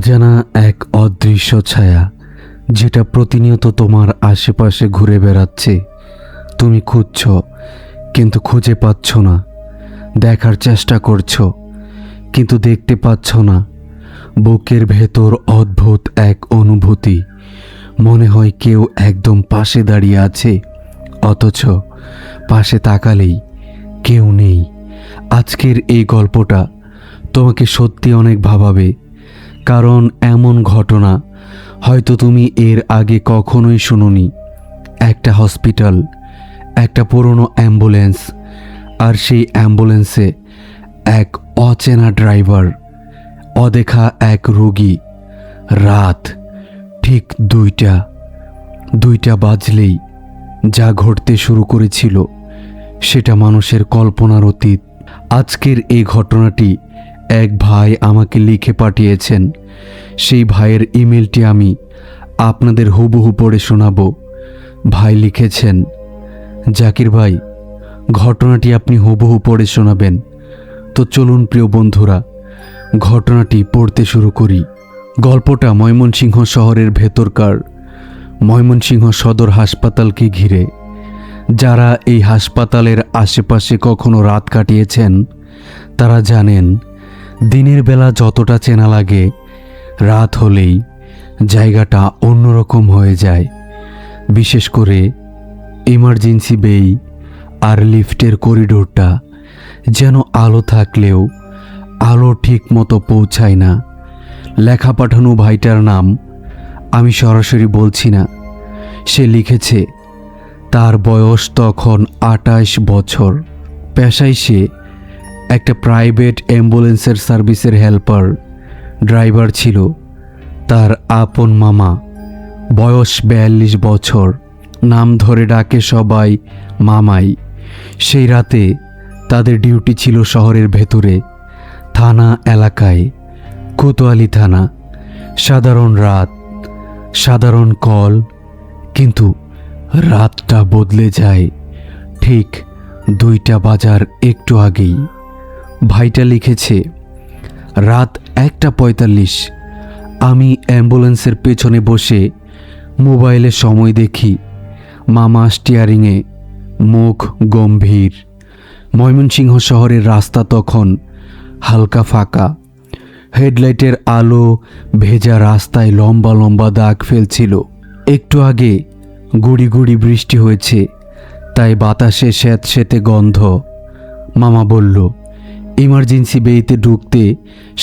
অজানা এক অদৃশ্য ছায়া যেটা প্রতিনিয়ত তোমার আশেপাশে ঘুরে বেড়াচ্ছে। তুমি খুঁজছ কিন্তু খুঁজে পাচ্ছ না, দেখার চেষ্টা করছো কিন্তু দেখতে পাচ্ছ না। বুকের ভেতর অদ্ভুত এক অনুভূতি, মনে হয় কেউ একদম পাশে দাঁড়িয়ে আছে, অথচ পাশে তাকালেই কেউ নেই। আজকের এই গল্পটা তোমাকে সত্যি অনেক ভাবাবে, কারণ এমন ঘটনা হয়তো তুমি এর আগে কখনোই শুনোনি। একটা হসপিটাল, একটা পুরনো অ্যাম্বুলেন্স, আর সেই অ্যাম্বুলেন্সে এক অচেনা ড্রাইভার, অদেখা এক রোগী। রাত ঠিক দুইটা বাজলেই যা ঘটতে শুরু করেছিল সেটা মানুষের কল্পনার অতীত। আজকের এই ঘটনাটি এক ভাই আমাকে লিখে পাঠিয়েছেন। সেই ভাইয়ের ইমেলটি আমি আপনাদের হুবহু পড়ে শোনাবো। ভাই লিখেছেন, জাকির ভাই, ঘটনাটি আপনি হুবহু পড়ে শোনাবেন। তো চলুন প্রিয় বন্ধুরা, ঘটনাটি পড়তে শুরু করি। গল্পটা ময়মনসিংহ শহরের ভেতরকার ময়মনসিংহ সদর হাসপাতালকে ঘিরে। যারা এই হাসপাতালের আশেপাশে কখনো রাত কাটিয়েছেন তারা জানেন, দিনের বেলা যতটা চেনা লাগে, রাত হলেই জায়গাটা অন্যরকম হয়ে যায়। বিশেষ করে ইমার্জেন্সি বেই আর লিফটের করিডোরটা যেন আলো থাকলেও আলো ঠিক মতো পৌঁছায় না। লেখা পাঠানো ভাইটার নাম আমি সরাসরি বলছি না। সে লিখেছে তার বয়স তখন 28 বছর। পেশায় সে একটা প্রাইভেট অ্যাম্বুলেন্সের সার্ভিসের হেল্পার। ড্রাইভার ছিল তার আপন মামা, বয়স 42 বছর। নাম ধরে ডাকে সবাই মামাই। সেই রাতে তাদের ডিউটি ছিল শহরের ভেতরে, থানা এলাকায়, কোতোয়ালি থানা। সাধারণ রাত, সাধারণ কল, কিন্তু রাতটা বদলে যায় ঠিক 2টা বাজার একটু আগেই। ভাইটা লিখেছে, রাত 1:45 আমি অ্যাম্বুলেন্সের পেছনে বসে মোবাইলে সময় দেখি। মামা স্টিয়ারিংয়ে, মুখ গম্ভীর। ময়মনসিংহ শহরের রাস্তা তখন হালকা ফাঁকা। হেডলাইটের আলো ভেজা রাস্তায় লম্বা লম্বা দাগ ফেলছিল। একটু আগে গুড়ি গুড়ি বৃষ্টি হয়েছে, তাই বাতাসে স্যাঁতসেঁতে গন্ধ। মামা বলল, ইমার্জেন্সি বেইতে ঢুকতে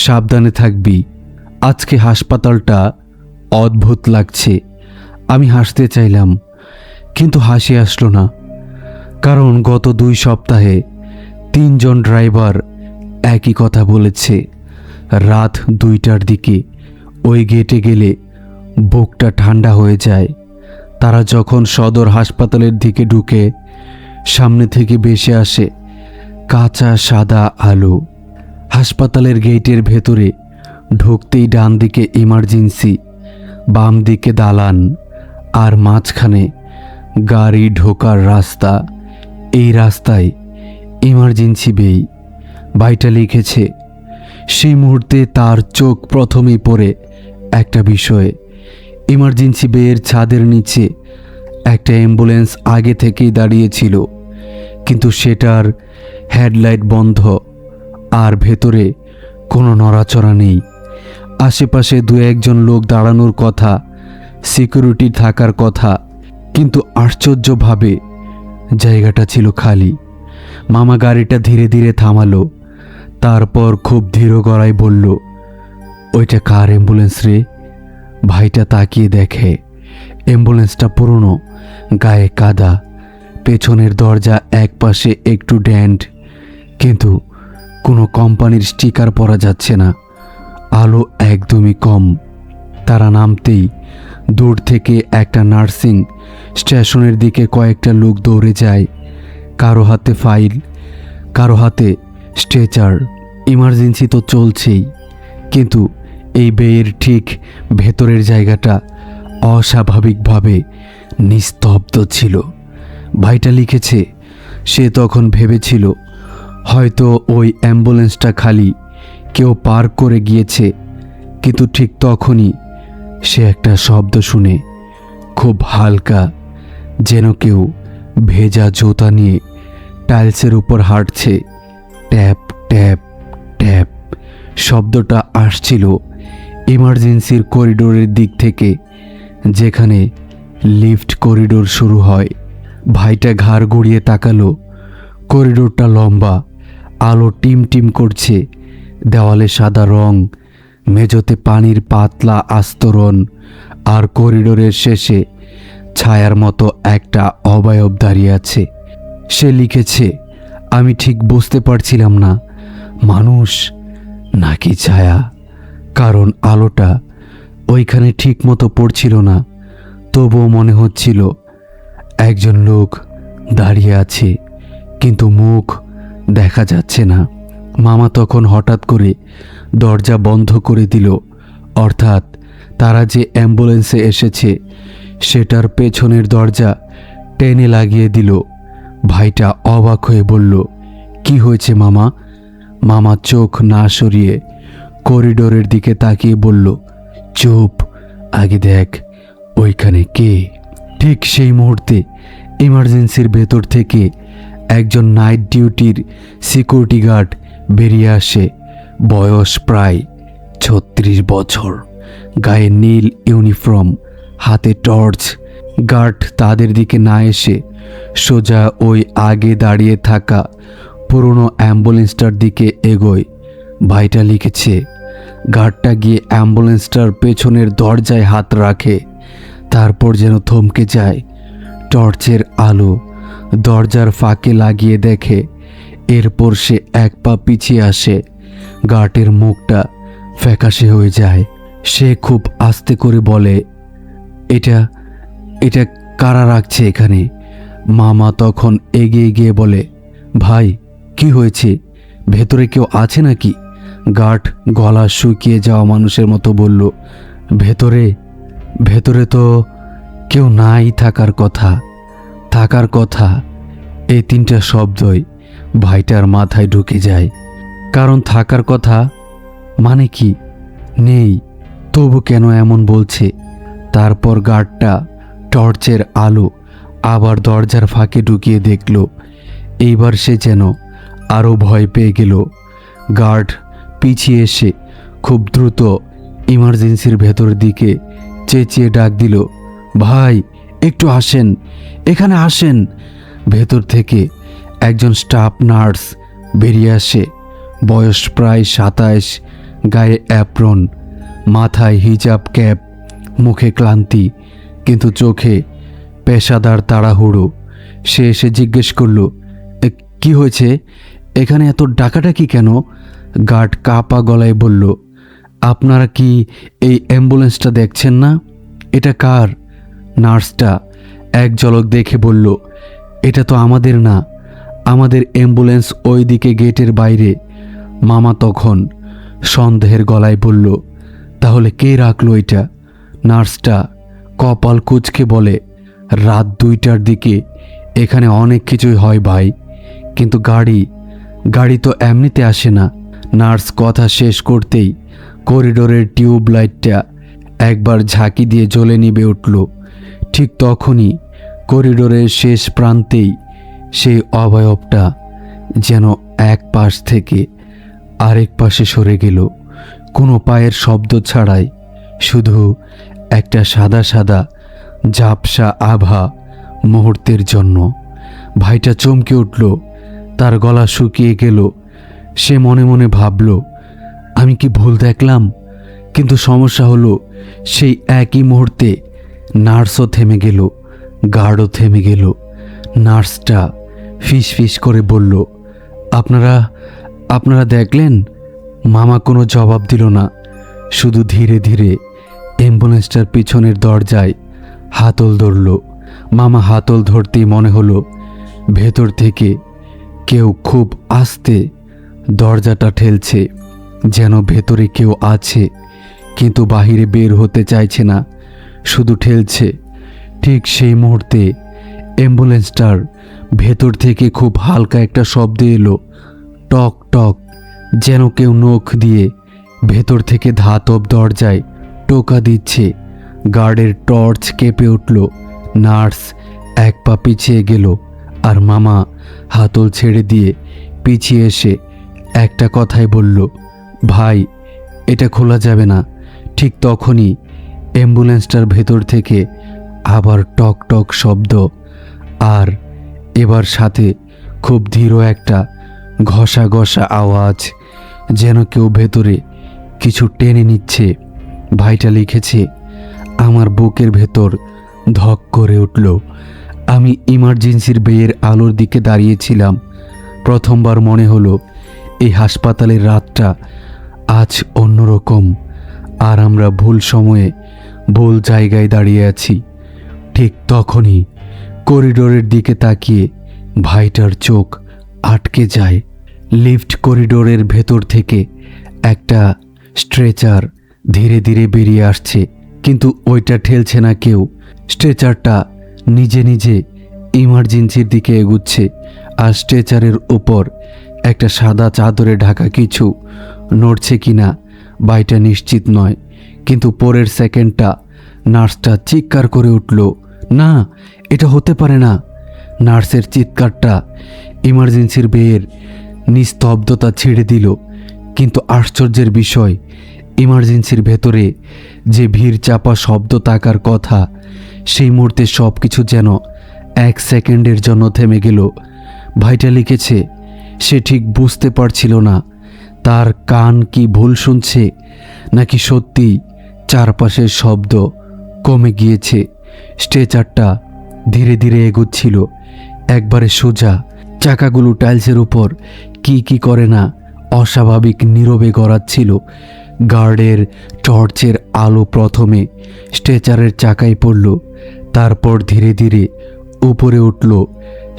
সাবধানে থাকবি। আজকে হাসপাতালটা অদ্ভুত লাগছে। আমি হাসতে চাইলাম, কিন্তু হাসি আসলো না, কারণ গত 2 সপ্তাহে 3 জন ড্রাইভার একই কথা বলেছে। রাত 2টার দিকে ওই গেটে গেলে বুকটা ঠান্ডা হয়ে যায়। তারা যখন সদর হাসপাতালের দিকে ঢুকে, সামনে থেকে ভেসে আসে কাঁচা সাদা আলো। হাসপাতালের গেটের ভেতরে ঢুকতেই ডান দিকে ইমার্জেন্সি, বাম দিকে দালান, আর মাঝখানে গাড়ি ঢোকার রাস্তা। এই রাস্তায় ইমার্জেন্সি বেই। ভাইটা লিখেছে, সেই মুহূর্তে তার চোখ প্রথমেই পড়ে একটা বিষয়ে। ইমার্জেন্সি বেয়ের ছাদের নিচে একটা অ্যাম্বুলেন্স আগে থেকেই দাঁড়িয়েছিল, কিন্তু সেটার হেডলাইট বন্ধ আর ভেতরে কোনো নড়াচড়া নেই। আশেপাশে 2-1 জন লোক দাঁড়ানোর কথা, সিকিউরিটি থাকার কথা, কিন্তু আশ্চর্যভাবে জায়গাটা ছিল খালি। মামা গাড়িটা ধীরে ধীরে থামালো, তারপর খুব ধীর গলায় বলল, ওইটা কার অ্যাম্বুলেন্স রে? ভাইটা তাকিয়ে দেখে অ্যাম্বুলেন্সটা পুরনো, গায়ে কাদা, পেছনের দরজা একপাশে একটু ডেন্ট, কিন্তু কোনো কোম্পানির স্টিকার পরা যাচ্ছে না। আলো একদমই কম। তারা নামতেই দূর থেকে একটা নার্সিং স্টেশনের দিকে কয়েকটা লোক দৌড়ে যায়। কারো হাতে ফাইল, কারো হাতে স্ট্রেচার। ইমার্জেন্সি তো চলছেই, কিন্তু এই বেয়ের ঠিক ভেতরের জায়গাটা অস্বাভাবিকভাবে নিস্তব্ধ ছিল। ভাইটা লিখেছে, সে তখন ভেবেছিল হয়তো ওই অ্যাম্বুলেন্সটা খালি, কেউ পার্ক করে গিয়েছে, কিন্তু ঠিক তখনই সে একটা শব্দ শুনে, খুব হালকা, যেন কেউ ভেজা জুতা নিয়ে টাইলসের উপর হাঁটছে। ট্যাপ ট্যাপ ট্যাপ শব্দটা আসছিল ইমার্জেন্সির করিডোরের দিক থেকে, যেখানে লিফট করিডোর শুরু হয়। ভাইটা ঘাড় গড়িয়ে তাকালো। করিডোরটা লম্বা, আলো টিম টিম করছে, দেওয়ালে সাদা রং, মেঝেতে পানির পাতলা আস্তরণ, আর করিডোরের শেষে ছায়ার মতো একটা অবয়ব দাঁড়িয়ে আছে। সে লিখেছে, আমি ঠিক বুঝতে পারছিলাম না মানুষ নাকি ছায়া, কারণ আলোটা ওইখানে ঠিক মতো পড়ছিল না। তবুও মনে হচ্ছিল একজন লোক দাঁড়িয়ে আছে, কিন্তু মুখ দেখা যাচ্ছে না। মামা তখন হঠাৎ করে দরজা বন্ধ করে দিল, অর্থাৎ তারা যে অ্যাম্বুলেন্সে এসেছে সেটার পেছনের দরজা টেনে লাগিয়ে দিল। ভাইটা অবাক হয়ে বলল, কি হয়েছে মামা? মামা চোখ না সরিয়ে করিডোরের দিকে তাকিয়ে বলল, চুপ, আগে দেখ ওইখানে কে। ঠিক সেই মুহূর্তে ইমার্জেন্সির ভেতর থেকে একজন নাইট ডিউটির সিকিউরিটি গার্ড বেরিয়ে আসে। বয়স প্রায় 36 বছর, গায়ে নীল ইউনিফর্ম, হাতে টর্চ। গার্ড তাদের দিকে না এসে সোজা ওই আগে দাঁড়িয়ে থাকা পুরনো অ্যাম্বুলেন্সটার দিকে এগোয়। ভাইটা লিখেছে, গার্ডটা গিয়ে অ্যাম্বুলেন্সটার পেছনের দরজায় হাত রাখে, তারপর যেন থমকে যায়। টর্চের আলো দরজার ফাঁকে লাগিয়ে দেখে, এরপর সে এক পা পিছিয়ে আসে। গার্ডের মুখটা ফ্যাকাশে হয়ে যায়। সে খুব আস্তে করে বলে, এটা এটা কারা রাখছে এখানে? মামা তখন এগিয়ে গিয়ে বলে, ভাই কি হয়েছে? ভেতরে কেউ আছে নাকি? গার্ড গলা শুকিয়ে যাওয়া মানুষের মতো বলল, ভেতরে ভেতরে তো কেউ নাই থাকার কথা। এই তিনটা শব্দই ভাইটার মাথায় ঢুকে যায়। কারণ থাকার কথা মানে কি? নেই, তবু কেন এমন বলছে? তারপর গার্ডটা টর্চের আলো আবার দরজার ফাঁকে ঢুকিয়ে দেখল। এইবার সে যেন আরও ভয় পেয়ে গেল। গার্ড পিছিয়ে এসে খুব দ্রুত ইমার্জেন্সির ভেতর দিকে চেঁচিয়ে ডাক দিল, ভাই একটু আসেন, এখানে আসেন। ভেতর থেকে একজন স্টাফ নার্স বেরিয়ে আসে। বয়স প্রায় 27, গায়ে অ্যাপ্রন, মাথায় হিজাব ক্যাপ, মুখে ক্লান্তি, কিন্তু চোখে পেশাদার তাড়াহুড়ো। সে এসে জিজ্ঞেস করল, কি হয়েছে? এখানে এত ডাকাডাকি কেন? গার্ড কাঁপা গলায় বলল, আপনারা কি এই অ্যাম্বুলেন্সটা দেখছেন না? এটা কার? নার্সটা এক ঝলক দেখে বলল, এটা তো আমাদের না, আমাদের অ্যাম্বুলেন্স ওই দিকে গেটের বাইরে। মামা তখন সন্দেহের গলায় বলল, তাহলে কে রাখলো এটা? নার্সটা কপাল কুঁচকে বলে, রাত 2টার দিকে এখানে অনেক কিছুই হয় ভাই, কিন্তু গাড়ি তো এমনিতে আসে না। নার্স কথা শেষ করতেই করিডোরের টিউব লাইটটা একবার ঝাঁকি দিয়ে জ্বলে নিভে উঠল। ঠিক তখনই করিডোরের শেষ প্রান্তেই সেই অবয়বটা যেন এক পাশ থেকে আরেক পাশে সরে গেল, কোনো পায়ের শব্দ ছাড়াই। শুধু একটা সাদা সাদা ঝাপসা আভা। মুহূর্তের জন্য ভাইটা চমকে উঠল, তার গলা শুকিয়ে গেল। সে মনে মনে ভাবল, আমি কি ভুল দেখলাম? কিন্তু সমস্যা হলো, সেই একই মুহূর্তে নার্সও থেমে গেল, গার্ডও থেমে গেল। নার্সটা ফিস ফিস করে বলল, আপনারা দেখলেন? মামা কোনো জবাব দিল না, শুধু ধীরে ধীরে অ্যাম্বুলেন্সটার পিছনের দরজায় হাতল ধরল। মামা হাতল ধরতেই মনে হলো ভেতর থেকে কেউ খুব আস্তে দরজাটা ঠেলছে, যেন ভেতরে কেউ আছে, কিন্তু বাহিরে বের হতে চাইছে না, শুধু ঠেলছে। ঠিক সেই মুহূর্তে অ্যাম্বুলেন্সটার ভেতর থেকে খুব হালকা একটা শব্দ এলো, টক টক, যেন কেউ নখ দিয়ে ভেতর থেকে ধাতব দরজায় টোকা দিচ্ছে। গার্ডের টর্চ কেঁপে উঠল। নার্স এক পা পিছিয়ে গেল, আর মামা হাতল ছেড়ে দিয়ে পিছিয়ে এসে একটা কথাই বলল, ভাই, এটা খোলা যাবে না। ঠিক তখনই অ্যাম্বুলেন্সটার ভেতর থেকে আবার টক টক শব্দ, আর এবার সাথে খুব ধীর একটা ঘষা ঘষা আওয়াজ, যেন কেউ ভেতরে কিছু টেনে নিচ্ছে। ভাইটা লিখেছে। আমার বুকের ভেতর ধক করে উঠল। আমি ইমার্জেন্সির বেয়ের আলোর দিকে দাঁড়িয়েছিলাম। প্রথমবার মনে হলো এই হাসপাতালের রাতটা আজ অন্যরকম, আর আমরা ভুল সময়ে ভুল জায়গায় দাঁড়িয়ে আছি। ঠিক তখনই করিডোরের দিকে তাকিয়ে ভাইটার চোখ আটকে যায়। লিফট করিডোরের ভেতর থেকে একটা স্ট্রেচার ধীরে ধীরে বেরিয়ে আসছে, কিন্তু ওইটা ঠেলছে না কেউ। স্ট্রেচারটা নিজে নিজে ইমার্জেন্সির দিকে এগুচ্ছে, আর স্ট্রেচারের উপর একটা সাদা চাদরে ঢাকা কিছু নড়ছে কিনা ভাইটা নিশ্চিত নয়। কিন্তু পরের সেকেন্ডটা নার্সটা চিৎকার করে উঠল, না, এটা হতে পারে না। নার্সের চিৎকারটা ইমার্জেন্সির বেয়ের নিস্তব্ধতা ছেড়ে দিল। কিন্তু আশ্চর্যের বিষয়, ইমার্জেন্সির ভেতরে যে ভিড় চাপা শব্দ থাকার কথা, সেই মুহূর্তে সব কিছু যেন এক সেকেন্ডের জন্য থেমে গেল। ভাইটা লিখেছে সে ঠিক বুঝতে পারছিল না তার কান কি ভুল শুনছে, নাকি সত্যি চারপাশের শব্দ কমে গিয়েছে। স্ট্রেচারটা ধীরে ধীরে এগোচ্ছিল, একবারে সোজা। চাকাগুলো টাইলসের উপর কি কি করে না অস্বাভাবিক নীরবে গড়াচ্ছিল। গার্ডের টর্চের আলো প্রথমে স্ট্রেচারের চাকায় পড়ল, তারপর ধীরে ধীরে উপরে উঠল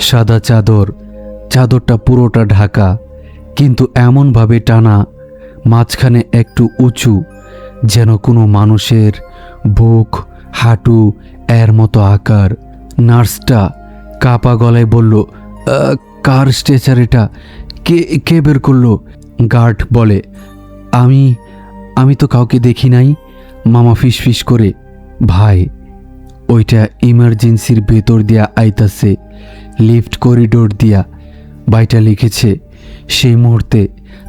সাদা চাদর। চাদরটা পুরোটা ঢাকা, কিন্তু এমনভাবে টানা, মাঝখানে একটু উঁচু, যেন কোনো মানুষের বুক হাঁটু এর মতো আকার। নার্সটা কাপা গলায় বলল, কার স্ট্রেচার এটা? কে কে বের করলো? গার্ড বলে, আমি তো কাউকে দেখি নাই। মামা ফিসফিস করে, ভাই, ওইটা ইমার্জেন্সির ভেতর দিয়া আইতাছে, লিফট করিডোর দিয়া। ভাইটা লিখেছে সেই মুহূর্তে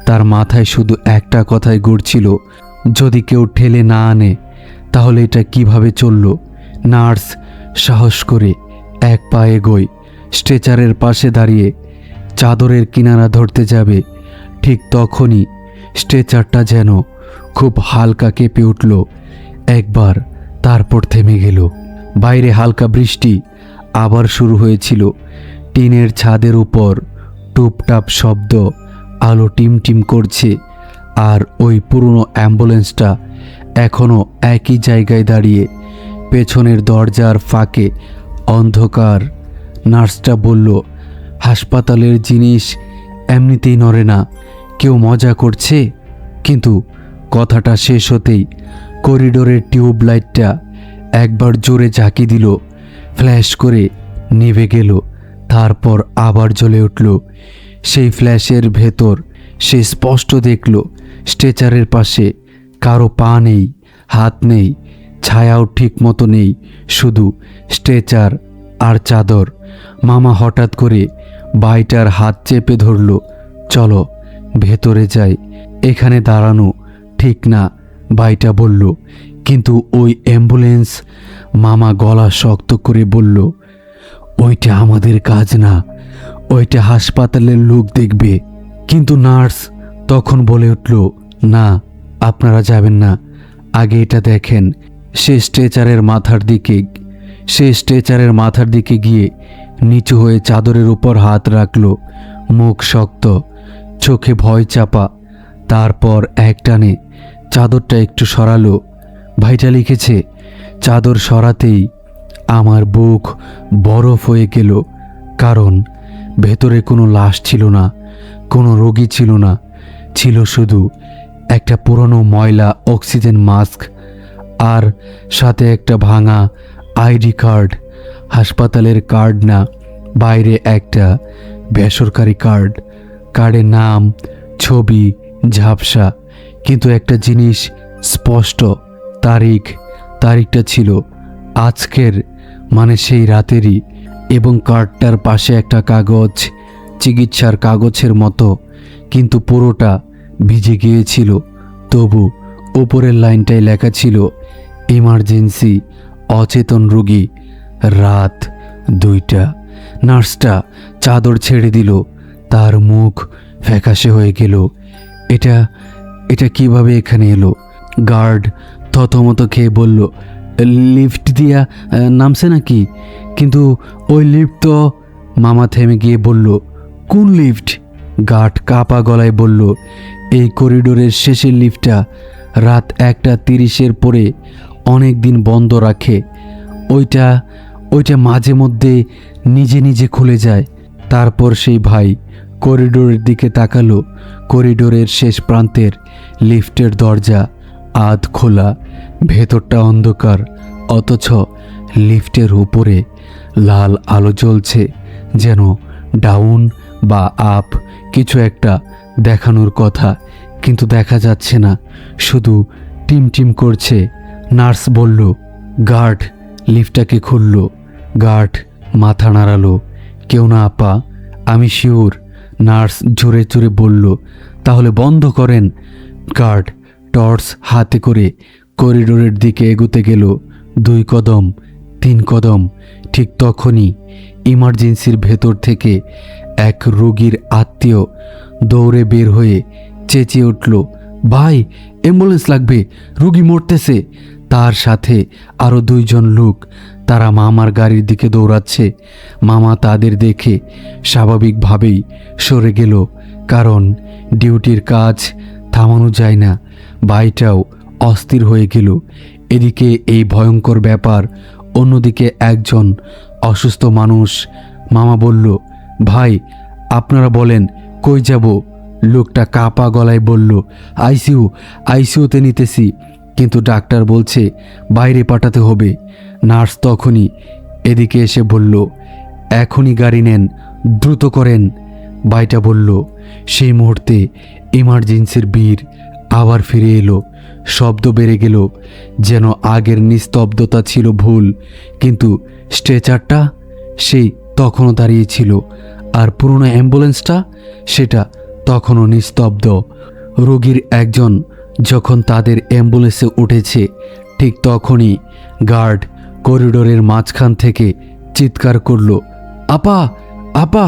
তার মাথায় শুধু একটা কথাই ঘুরছিল, যদি কেউ ঠেলে না আনে তাহলে এটা কিভাবে চলল। নার্স সাহস করে এক পা এগোয়, স্ট্রেচারের পাশে দাঁড়িয়ে চাদরের কিনারা ধরতে যাবে। ঠিক তখনই স্ট্রেচারটা যেন খুব হালকা কেঁপে উঠল একবার, তারপর থেমে গেল। বাইরে হালকা বৃষ্টি আবার শুরু হয়েছিল। টিনের ছাদের উপর টুপটাপ শব্দ, আলো টিমটিম করছে, আর ওই পুরনো অ্যাম্বুলেন্সটা এখনও একই জায়গায় দাঁড়িয়ে, পেছনের দরজার ফাঁকে অন্ধকার। নার্সটা বলল, হাসপাতালের জিনিস এমনিতেই নড়ে না, কেউ মজা করছে। কিন্তু কথাটা শেষ হতেই করিডোরের টিউব লাইটটা একবার জোরে ঝাঁকি দিল, ফ্ল্যাশ করে নিভে গেল, তারপর আবার জ্বলে উঠল। সেই ফ্ল্যাশের ভেতর সে স্পষ্ট দেখল স্ট্রেচারের পাশে কারো পা নেই, হাত নেই, ছায়াও ঠিক মতো নেই, শুধু স্ট্রেচার আর চাদর। মামা হঠাৎ করে ভাইটার হাত চেপে ধরল, চলো ভেতরে যাই, এখানে দাঁড়ানো ঠিক না, ভাইটা বলল। কিন্তু ওই অ্যাম্বুলেন্স, মামা গলা শক্ত করে বলল, ওইটা আমাদের কাজ না, ওইটা হাসপাতালের লোক দেখবে। কিন্তু নার্স তখন বলে উঠল, না, আপনারা যাবেন না, আগে এটা দেখেন। সে স্ট্রেচারের মাথার দিকে গিয়ে নিচু হয়ে চাদরের উপর হাত রাখল, মুখ শক্ত, চোখে ভয় চাপা। তারপর একটানে চাদরটা একটু সরালো। ভাইটা লিখেছে, চাদর সরাতেই আমার বুক বরফ হয়ে গেল, কারণ ভেতরে কোনো লাশ ছিল না, কোনো রোগী ছিল না, ছিল শুধু একটা পুরনো ময়লা অক্সিজেন মাস্ক, আর সাথে একটা ভাঙা আইডি কার্ড। হাসপাতালের কার্ড না, বাইরে একটা বেসরকারি কার্ড। কার্ডে নাম, ছবি ঝাপসা, কিন্তু একটা জিনিস স্পষ্ট, তারিখটা ছিল আজকের, মানে সেই রাতেরই। এবং কার্ডটার পাশে একটা কাগজ, চিকিৎসার কাগজের মতো, কিন্তু পুরোটা ভিজে গিয়েছিল। তবু উপরের লাইনটায় লেখা ছিল ইমার্জেন্সি, অচেতন রোগী, রাত 2টা। নার্সটা চাদর ছেড়ে দিল, তার মুখ ফ্যাকাশে হয়ে গেল। এটা কিভাবে এখানে এলো? গার্ড থতমত খেয়ে বলল, লিফট দিয়া নামছে নাকি? কিন্তু ওই লিফট তো। মামা থেমে গিয়ে বলল, কোন লিফট? গার্ড কাপা গলায় বলল, এই করিডোরের শেষের লিফটটা রাত 1:30 পরে অনেক দিন বন্ধ রাখে। ওইটা মাঝে মধ্যে নিজে নিজে খুলে যায়। তারপর সেই ভাই করিডোরের দিকে তাকালো। করিডোরের শেষ প্রান্তের লিফটের দরজা আধ খোলা, ভেতরটা অন্ধকার, অথচ লিফটের উপরে লাল আলো জ্বলছে, যেন ডাউন বা আপ কিছু একটা দেখানোর কথা, কিন্তু দেখা যাচ্ছে না, শুধু টিমটিম করছে। নার্স বলল, গার্ড লিফটটাকে খুলল। গার্ড মাথা নাড়ালো, কেউ না আপা, আমি শিওর। নার্স জোরে জোরে বলল, তাহলে বন্ধ করেন। গার্ড টর্চ হাতে করে করিডোরের দিকে এগোতে গেল। 2 কদম, 3 কদম। ঠিক তখনই ইমার্জেন্সির ভেতর থেকে এক রোগীর আত্মীয় দৌড়ে বের হয়ে চেঁচিয়ে উঠল, ভাই অ্যাম্বুলেন্স লাগবে, রোগী মরতেছে। তার সাথে আরও 2 জন লোক, তারা মামার গাড়ির দিকে দৌড়াচ্ছে। মামা তাদের দেখে স্বাভাবিকভাবেই সরে গেল, কারণ ডিউটির কাজ থামানো যায় না। ভাইটাও অস্থির হয়ে গেল। এদিকে এই ভয়ঙ্কর ব্যাপার, অন্যদিকে একজন অসুস্থ মানুষ। মামা বলল, ভাই আপনারা বলেন কই যাব? লোকটা কাপা গলায় বলল, আইসিইউতে নিতেছি, কিন্তু ডাক্তার বলছে বাইরে পাঠাতে হবে। নার্স তখনই এদিকে এসে বলল, এখনই গাড়ি নেন, দ্রুত করেন। ভাইটা বলল। সেই মুহূর্তে ইমার্জেন্সির ভিড় আবার ফিরে এলো। শব্দ বেড়ে গেল, যেন আগের নিস্তব্ধতা ছিল ভুল, কিন্তু স্ট্রেচারটা সেই তখনও দাঁড়িয়েছিল, আর পুরনো অ্যাম্বুলেন্সটা সেটা তখনও নিস্তব্ধ। রোগীর একজন যখন তাদের অ্যাম্বুলেন্সে উঠেছে, ঠিক তখনই গার্ড করিডোরের মাঝখান থেকে চিৎকার করল, আপা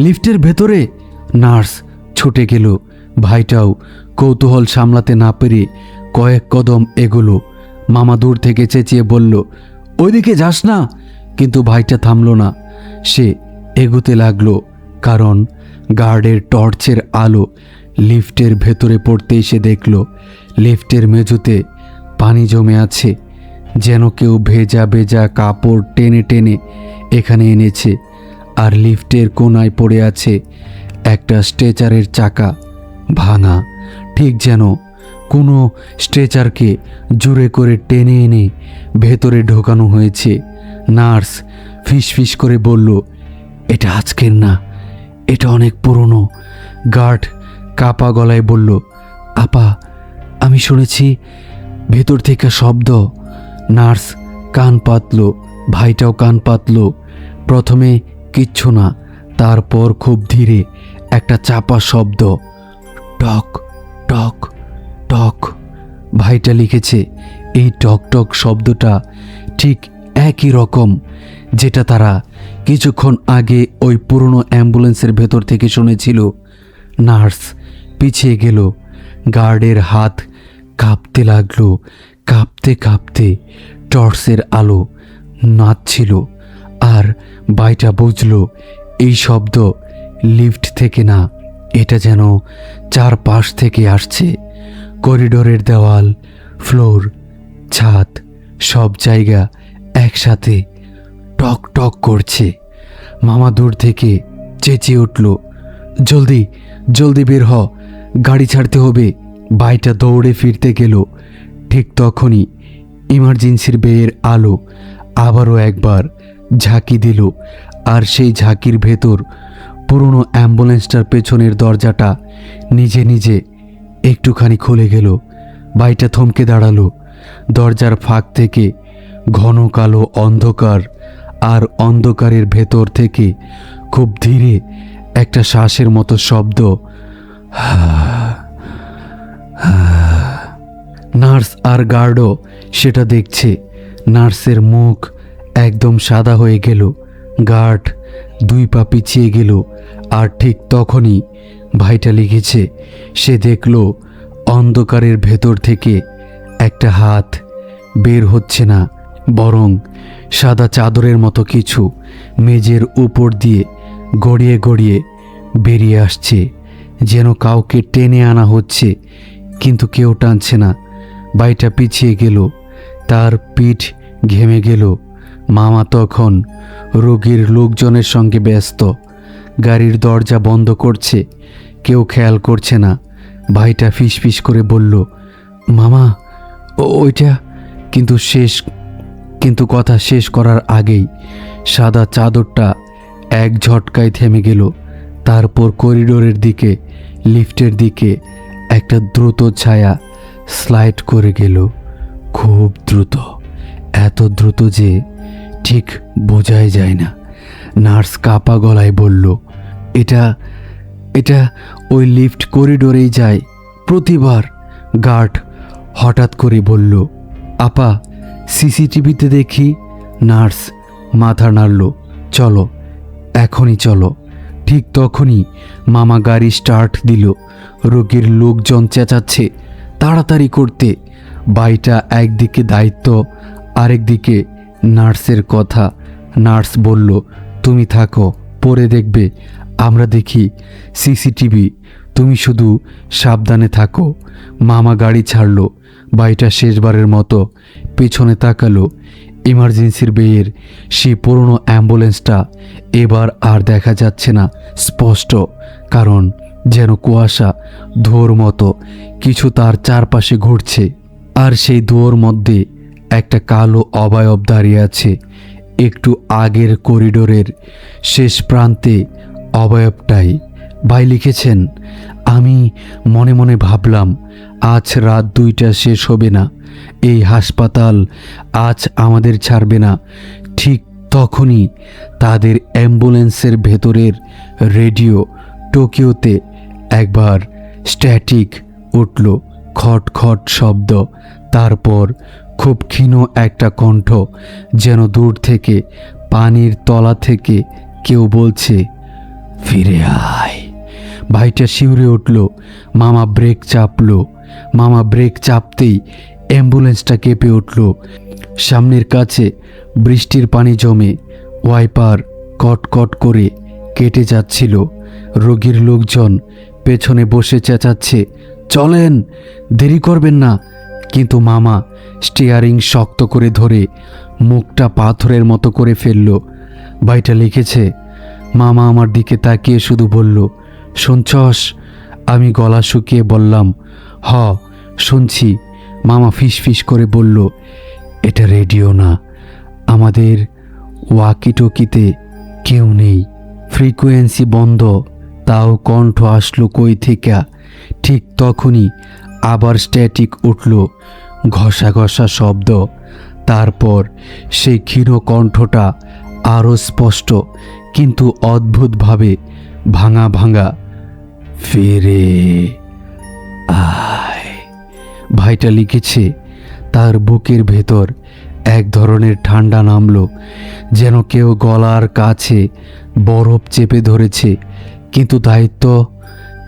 লিফটের ভেতরে। নার্স ছুটে গেল। ভাইটাও কৌতূহল সামলাতে না পেরে কয়েক কদম এগোলো। মামা দূর থেকে চেঁচিয়ে বলল, ওইদিকে যাস না। কিন্তু ভাইটা থামল না, সে এগোতে লাগলো, কারণ গার্ডের টর্চের আলো লিফটের ভেতরে পড়তেই সে দেখল লিফটের মেঝেতে পানি জমে আছে, যেন কেউ ভেজা ভেজা কাপড় টেনে টেনে এখানে এনেছে। আর লিফটের কোনায় পড়ে আছে একটা স্ট্রেচারের চাকা, ভাঙা, ঠিক যেন কোনো স্ট্রেচারকে জোরে করে টেনে এনে ভেতরে ঢোকানো হয়েছে। নার্স ফিসফিস করে বলল, এটা আজকের না, এটা অনেক পুরনো। গার্ড কাপা গলায় বলল, আপা আমি শুনেছি ভেতর থেকে শব্দ। নার্স কান পাতল, ভাইটাও কান পাতল। প্রথমে কিচ্ছু না, তারপর খুব ধীরে একটা চাপা শব্দ, টক টক টক। ভাইটা লিখেছে, এই টক টক শব্দটা ঠিক একই রকম যেটা তারা কিছুক্ষণ আগে ওই পুরনো অ্যাম্বুলেন্সের ভেতর থেকে শুনেছিল। নার্স পিছিয়ে গেল। গার্ডের হাত কাঁপতে লাগলো, কাঁপতে কাঁপতে টর্চের আলো নাচছিল। আর ভাইটা বুঝল এই শব্দ লিফট থেকে না, এটা যেন চারপাশ থেকে আসছে। করিডোরের দেওয়াল, ফ্লোর, ছাদ, সব জায়গা একসাথে টক টক করছে। মামা দূর থেকে চেঁচিয়ে উঠল, জলদি জলদি বের হ, গাড়ি ছাড়তে হবে। ভাইটা দৌড়ে ফিরতে গেল। ঠিক তখনই ইমার্জেন্সির বেয়ের আলো আবারও একবার ঝাঁকি দিল, আর সেই ঝাঁকির ভেতর পুরনো অ্যাম্বুলেন্সটার পেছনের দরজাটা নিজে নিজে একটুখানি খুলে গেল। ভাইটা থমকে দাঁড়ালো। দরজার ফাঁক থেকে ঘন কালো অন্ধকার, আর অন্ধকারের ভেতর থেকে খুব ধীরে একটা শ্বাসের মতো শব্দ। নার্স আর গার্ডও সেটা দেখছে। নার্সের মুখ একদম সাদা হয়ে গেল। গার্ড 2 পা পিছিয়ে গেল। আর ঠিক তখনই ভাইটা লিখেছে, সে দেখল অন্ধকারের ভেতর থেকে একটা হাত বের হচ্ছে না, বরং সাদা চাদরের মতো কিছু মেঝের উপর দিয়ে গড়িয়ে গড়িয়ে বেরিয়ে আসছে, যেন কাউকে টেনে আনা হচ্ছে, কিন্তু কেউ টানছে না। ভাইটা পিছিয়ে গেল, তার পিঠ ঘেমে গেল। মামা তখন রোগীর লোকজনের সঙ্গে ব্যস্ত। গাড়ির দরজা বন্ধ করছে, কেউ খেয়াল করছে না। ভাইটা ফিসফিস করে বলল, মামা ওইটা। কিন্তু কথা শেষ করার আগেই সাদা চাদরটা এক ঝটকায় থেমে গেল। তারপর করিডোরের দিকে, লিফটের দিকে একটা দ্রুত ছায়া স্লাইড করে গেল। খুব দ্রুত, এত দ্রুত যে ঠিক বোঝাই যায় না। নার্স কাপা গলায় বলল, এটা ওই লিফট করিডোরেই যায় প্রতিবার। গার্ড হঠাৎ করে বলল, আপা সিসিটিভিতে দেখি। নার্স মাথা নাড়ল, চলো, এখনই চলো। ঠিক তখনই মামা গাড়ি স্টার্ট দিল। রোগীর লোকজন চেঁচাচ্ছে তাড়াতাড়ি করতে। ভাইটা একদিকে দায়িত্ব, আরেকদিকে নার্সের কথা। নার্স বলল, তুমি থাকো, পরে দেখবে, আমরা দেখি সিসিটিভি, তুমি শুধু সাবধানে থাকো। মামা গাড়ি ছাড়ল। ভাইটা শেষবারের মতো পেছনে তাকালো। ইমার্জেন্সির বেয়ের সেই পুরনো অ্যাম্বুলেন্সটা এবার আর দেখা যাচ্ছে না স্পষ্ট, কারণ যেন কুয়াশা ধোঁয়ার মতো কিছু তার চারপাশে ঘুরছে। আর সেই ধোঁয়ার মধ্যে একটা কালো অবয়ব দাঁড়িয়ে আছে একটু আগের করিডোরের শেষ প্রান্তে। অবয়বটাই ভাই লিখেছেন, আমি মনে মনে ভাবলাম আজ রাত 2টা শেষ হবে না, এই হাসপাতাল আজ আমাদের ছাড়বে না। ঠিক তখনই তাদের অ্যাম্বুলেন্সের ভেতরের রেডিও টোকিওতে একবার স্ট্যাটিক উঠল, খট খট শব্দ। তারপর খুব ক্ষীণ একটা কণ্ঠ, যেন দূর থেকে পানির তলা থেকে কেউ বলছে, ফিরে আয়। ভাইটা শিউরে উঠল। মামা ব্রেক চাপতেই অ্যাম্বুলেন্সটা কেঁপে উঠল। সামনের কাছে বৃষ্টির পানি জমে ওয়াইপার কটকট করে কেটে যাচ্ছিল। রোগীর লোকজন পেছনে বসে চেঁচাচ্ছে, চলেন, দেরি করবেন না। কিন্তু মামা স্টিয়ারিং শক্ত করে ধরে মুখটা পাথরের মতো করে ফেলল। ভাইটা লিখেছে, মামা আমার দিকে তাকিয়ে শুধু বলল, শুনছস? আমি গলা শুকিয়ে বললাম, হ শুনছি। মামা ফিসফিস করে বলল, এটা রেডিও না, আমাদের ওয়াকিটকিতে কেউ নেই, ফ্রিকোয়েন্সি বন্ধ। তাও কণ্ঠ আসলো কই থেকে। ঠিক তখনই আবার স্ট্যাটিক উঠল, ঘষা ঘষা শব্দ। তারপর সেই ক্ষীণ কণ্ঠটা আরও স্পষ্ট, কিন্তু অদ্ভুতভাবে ভাঙা ভাঙা, ফিরে আয়। ভাইটা লিখেছে, তার বুকের ভেতর এক ধরনের ঠান্ডা নামলো, যেন কেউ গলার কাছে বরফ চেপে ধরেছে। কিন্তু দায়িত্ব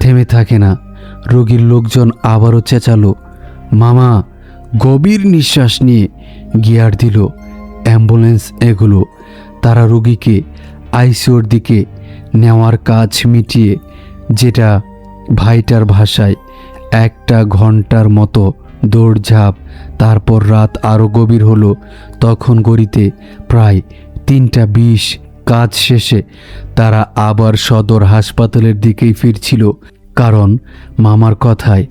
থেমে থাকে না। রোগীর লোকজন আবারও চেঁচালো। মামা গভীর নিঃশ্বাস নিয়ে গিয়ার দিল। অ্যাম্বুলেন্স এগুলো। তারা রোগীকে আইসিইউর দিকে নেওয়ার কাজ মিটিয়ে, যেটা ভাইটার ভাষায় 1 ঘন্টার মতো দৌড়ঝাঁপ। তারপর রাত আরও গভীর হলো। তখন গড়িতে প্রায় 3:20। কাজ শেষে তারা আবার সদর হাসপাতালের দিকেই ফিরছিল, কারণ মামার কথায়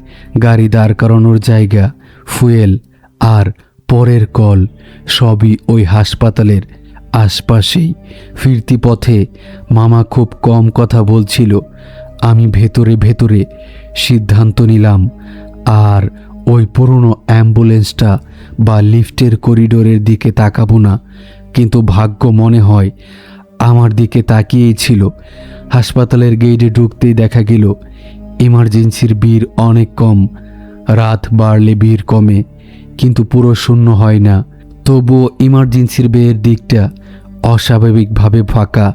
গাড়ি দাঁড় করানোর জায়গা, ফুয়েল আর পরের কল সবই ওই হাসপাতালের আশপাশেই। ফিরতি পথে মামা খুব কম কথা বলছিল, আমি ভেতরে ভেতরে সিদ্ধান্ত নিলাম আর ওই পুরনো অ্যাম্বুলেন্সটা বা লিফটের করিডোরের দিকে তাকাবো না। কিন্তু ভাগ্য মনে হয় আমার দিকে তাকিয়েই ছিল। হাসপাতালের গেটে ঢুকতেই দেখা গেল ইমার্জেন্সির ভিড় অনেক কম। রাত বাড়লে ভিড় কমে, কিন্তু পুরো শূন্য হয় না। তবুও ইমার্জেন্সির বেয়ের দিকটা অস্বাভাবিকভাবে ফাঁকা।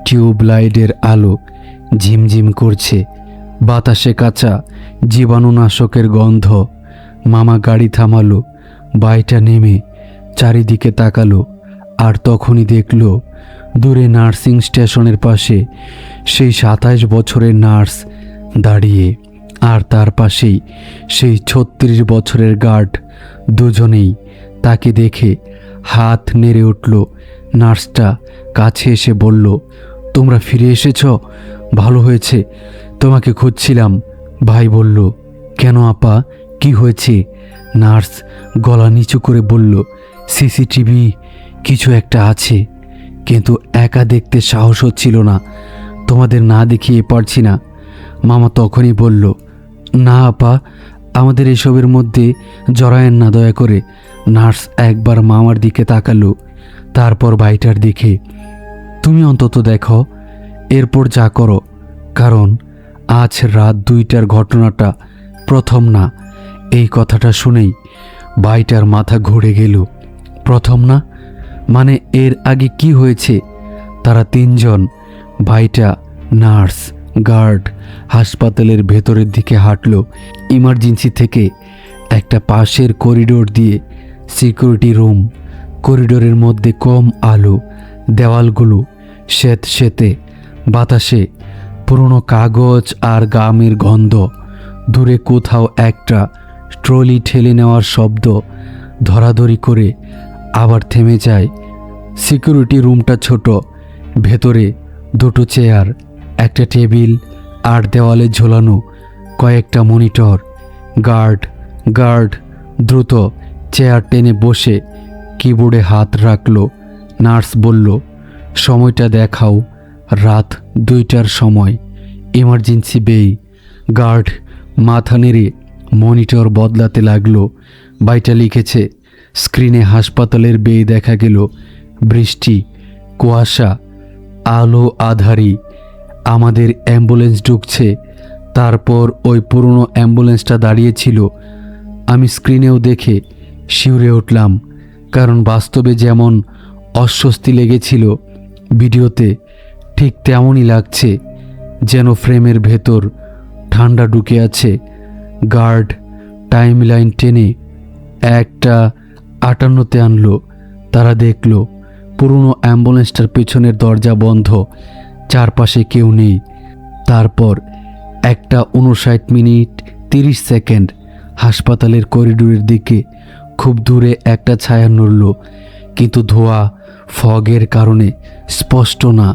টিউবলাইটের আলো ঝিমঝিম করছে, বাতাসে কাঁচা জীবাণুনাশকের গন্ধ। মামা গাড়ি থামালো, বাইটা নেমে চারিদিকে তাকালো, আর তখনই দেখল দূরে নার্সিং স্টেশনের পাশে সেই 27 বছরের নার্স দাঁড়িয়ে, আর তার পাশেই সেই 36 বছরের গার্ড। দুজনেই তাকে দেখে হাত নেড়ে উঠল। নার্সটা কাছে এসে বলল, তোমরা ফিরে এসেছ, ভালো হয়েছে, তোমাকে খুঁজছিলাম। ভাই বলল, কেন আপা, কি হয়েছে? নার্স গলা নিচু করে বলল, সিসিটিভি কিছু একটা আছে, কিন্তু একা দেখতে সাহস হচ্ছিল না, তোমাদের না দেখিয়ে পারছি না। মামা তখনই বলল, না আপা, আমাদের এসবের মধ্যে জড়ায়েন না দয়া করে। নার্স একবার মামার দিকে তাকালো, তারপর ভাইটার দিকে। তুমি অন্তত দেখো, এরপর যা করো, কারণ আজ রাত 2টার ঘটনাটা প্রথম না। এই কথাটা শুনেই ভাইটার মাথা ঘুরে গেল। প্রথম না মানে এর আগে কি হয়েছে? তারা তিনজন, ভাইটা, নার্স, গার্ড, হাসপাতালের ভেতরের দিকে হাঁটল। ইমার্জেন্সি থেকে একটা পাশের করিডোর দিয়ে সিকিউরিটি রুম। করিডোরের মধ্যে কম আলো, দেওয়ালগুলো স্যাঁতসেঁতে, বাতাসে পুরনো কাগজ আর গামের গন্ধ। দূরে কোথাও একটা ট্রলি ঠেলে নেওয়ার শব্দ ধরাধরি করে আবার থেমে যায়। সিকিউরিটি রুমটা ছোট, ভেতরে 2টো চেয়ার, একটা টেবিল, আর দেওয়ালে ঝোলানো কয়েকটা মনিটর। গার্ড দ্রুত চেয়ার টেনে বসে কিবোর্ডে হাত রাখলো। নার্স বলল, সময়টা দেখাও। রাত 2টার সময়, ইমার্জেন্সি বেই। গার্ড মাথা নেড়ে মনিটর বদলাতে লাগলো। বাইটা লিখেছে। স্ক্রিনে হাসপাতালের বেই দেখা গেল। বৃষ্টি, কুয়াশা, আলো আধারি। আমাদের অ্যাম্বুলেন্স ঢুকছে। তারপর ওই পুরনো অ্যাম্বুলেন্সটা দাঁড়িয়েছিল। আমি স্ক্রিনেও দেখে শিউরে উঠলাম, কারণ বাস্তবে যেমন অস্বস্তি লেগেছিল, ভিডিওতে ঠিক তেমনই লাগছে, যেন ফ্রেমের ভেতর ঠান্ডা ঢুকে আছে। গার্ড টাইম লাইন টেনে 1:58 আনলো। তারা দেখল পুরনো অ্যাম্বুলেন্সটার পেছনের দরজা বন্ধ, চারপাশে কেউ নেই। তারপর 1:59:30 হাসপাতালের করিডোরের দিকে খুব দূরে একটা ছায়া নড়ল, কিন্তু ধোয়া ফগের কারণে স্পষ্ট না।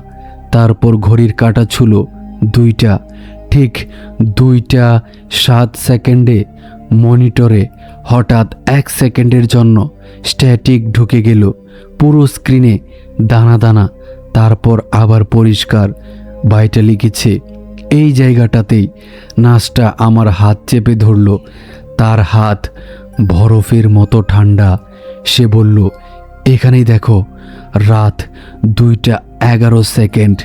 তারপর ঘড়ির কাঁটা ছুলো 2টা, ঠিক 2:07 মনিটরে হঠাৎ 1 সেকেন্ডের জন্য স্ট্যাটিক ঢুকে গেল। পুরো স্ক্রিনে দানা দানা, তারপর আবার পরিষ্কার। বাইটা লিখেছে, এই জায়গাটাতেই নার্সটা আমার হাত চেপে ধরল। তার হাত বরফের মতো ঠান্ডা। সে বলল, এখানেই দেখো। রাত 2:11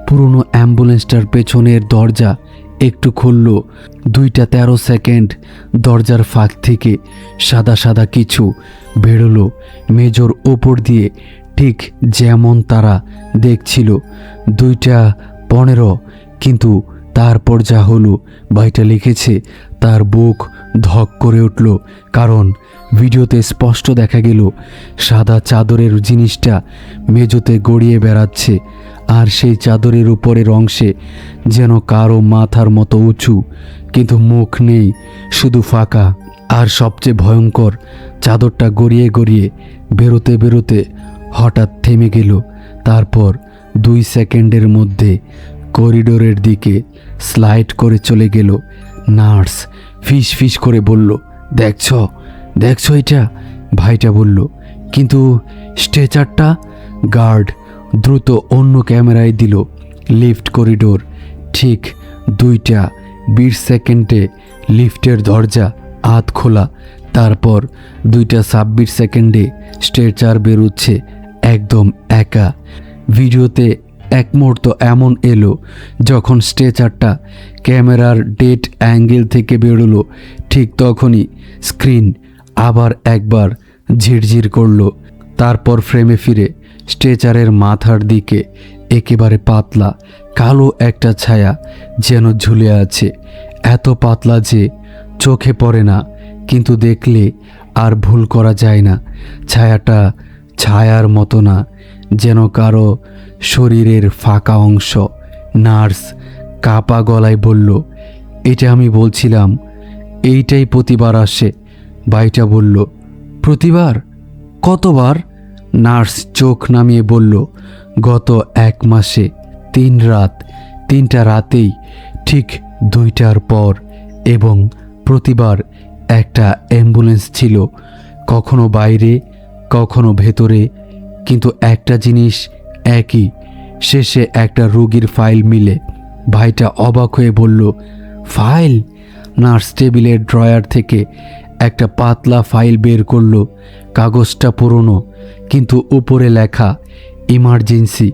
পুরনো অ্যাম্বুলেন্সটার পেছনের দরজা একটু খুলল। 2:13 দরজার ফাঁক থেকে সাদা সাদা কিছু বেরোলো মেজর ওপর দিয়ে, ঠিক যেমন তারা দেখছিল। 2:15, কিন্তু তারপর যা হলো, ভাইটা লিখেছে, তার বুক ধক করে উঠল, কারণ ভিডিওতে স্পষ্ট দেখা গেল সাদা চাদরের জিনিসটা মেঝোতে গড়িয়ে বেড়াচ্ছে, আর সেই চাদরের উপরের অংশে যেন কারো মাথার মতো উঁচু, কিন্তু মুখ নেই, শুধু ফাঁকা। আর সবচেয়ে ভয়ঙ্কর, চাদরটা গড়িয়ে গড়িয়ে বেরোতে বেরোতে হঠাৎ থেমে গেল। তারপর 2 সেকেন্ডের মধ্যে করিডোরের দিকে স্লাইড করে চলে গেল। নার্স ফিস ফিস করে বলল, দেখছো এটা? ভাইটা বলল, কিন্তু স্ট্রেচারটা? গার্ড দ্রুত অন্য ক্যামেরায় দিল। লিফট করিডোর, ঠিক 2:20 লিফটের দরজা আধ খোলা, তারপর 2:26 স্ট্রেচার বেরোচ্ছে একদম একা। ভিডিওতে এক মুহূর্ত এমন এলো যখন স্ট্রেচারটা ক্যামেরার ডেড অ্যাঙ্গেল থেকে বেরোলো, ঠিক তখনই স্ক্রিন আবার একবার ঝিরঝির করলো। তারপর ফ্রেমে ফিরে স্ট্রেচারের মাথার দিকে একেবারে পাতলা কালো একটা ছায়া যেন ঝুলে আছে, এত পাতলা যে চোখে পড়ে না, কিন্তু দেখলে আর ভুল করা যায় না। ছায়াটা ছায়ার মতো না, যেন কারো শরীরের ফাঁকা অংশ। নার্স কাপা গলায় বলল, এটা আমি বলছিলাম, এইটাই প্রতিবার আসে। ভাইটা বলল, প্রতিবার? কতবার? নার্স চোখ নামিয়ে বলল, গত 1 মাসে 3 রাত, 3টা রাতেই ঠিক 2টার পর, এবং প্রতিবার একটা অ্যাম্বুলেন্স ছিল, কখনো বাইরে কখনো ভেতরে, কিন্তু একটা জিনিস একই, শেষে একটা রোগীর ফাইল মিলে। ভাইটা অবাক হয়ে বলল, ফাইল? নার্স টেবিলের ড্রয়ার থেকে একটা পাতলা ফাইল বের করলো। কাগজটা পুরনো, কিন্তু উপরে লেখা ইমার্জেন্সি,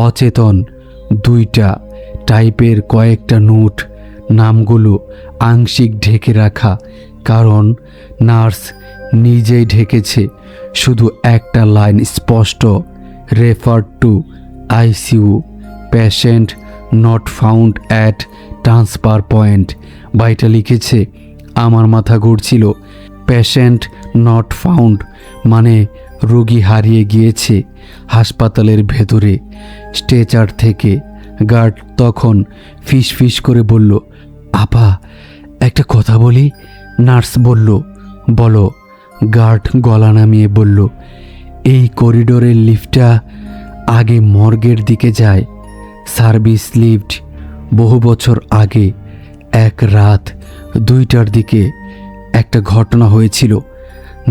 অচেতন, 2টা টাইপের কয়েকটা নোট, নামগুলো আংশিক ঢেকে রাখা, কারণ নার্স নিজেই ঢেকেছে। শুধু একটা লাইন স্পষ্ট, refer to ICU, patient not found at transfer point. ভাইটা লিখেছে। আমার মাথা ঘুরছিল। পেশেন্ট নট ফাউন্ড মানে রোগী হারিয়ে গিয়েছে হাসপাতালের ভেতরে। স্ট্রেচার থেকে গার্ড তখন ফিস ফিস করে বলল, আপা একটা কথা বলি। নার্স বলল, বলো। গার্ড গলা নামিয়ে বলল, এই করিডোরের লিফটটা আগে মর্গের দিকে যায়, সার্ভিস লিফট। বহু বছর আগে এক রাত 2টার দিকে একটা ঘটনা হয়েছিল।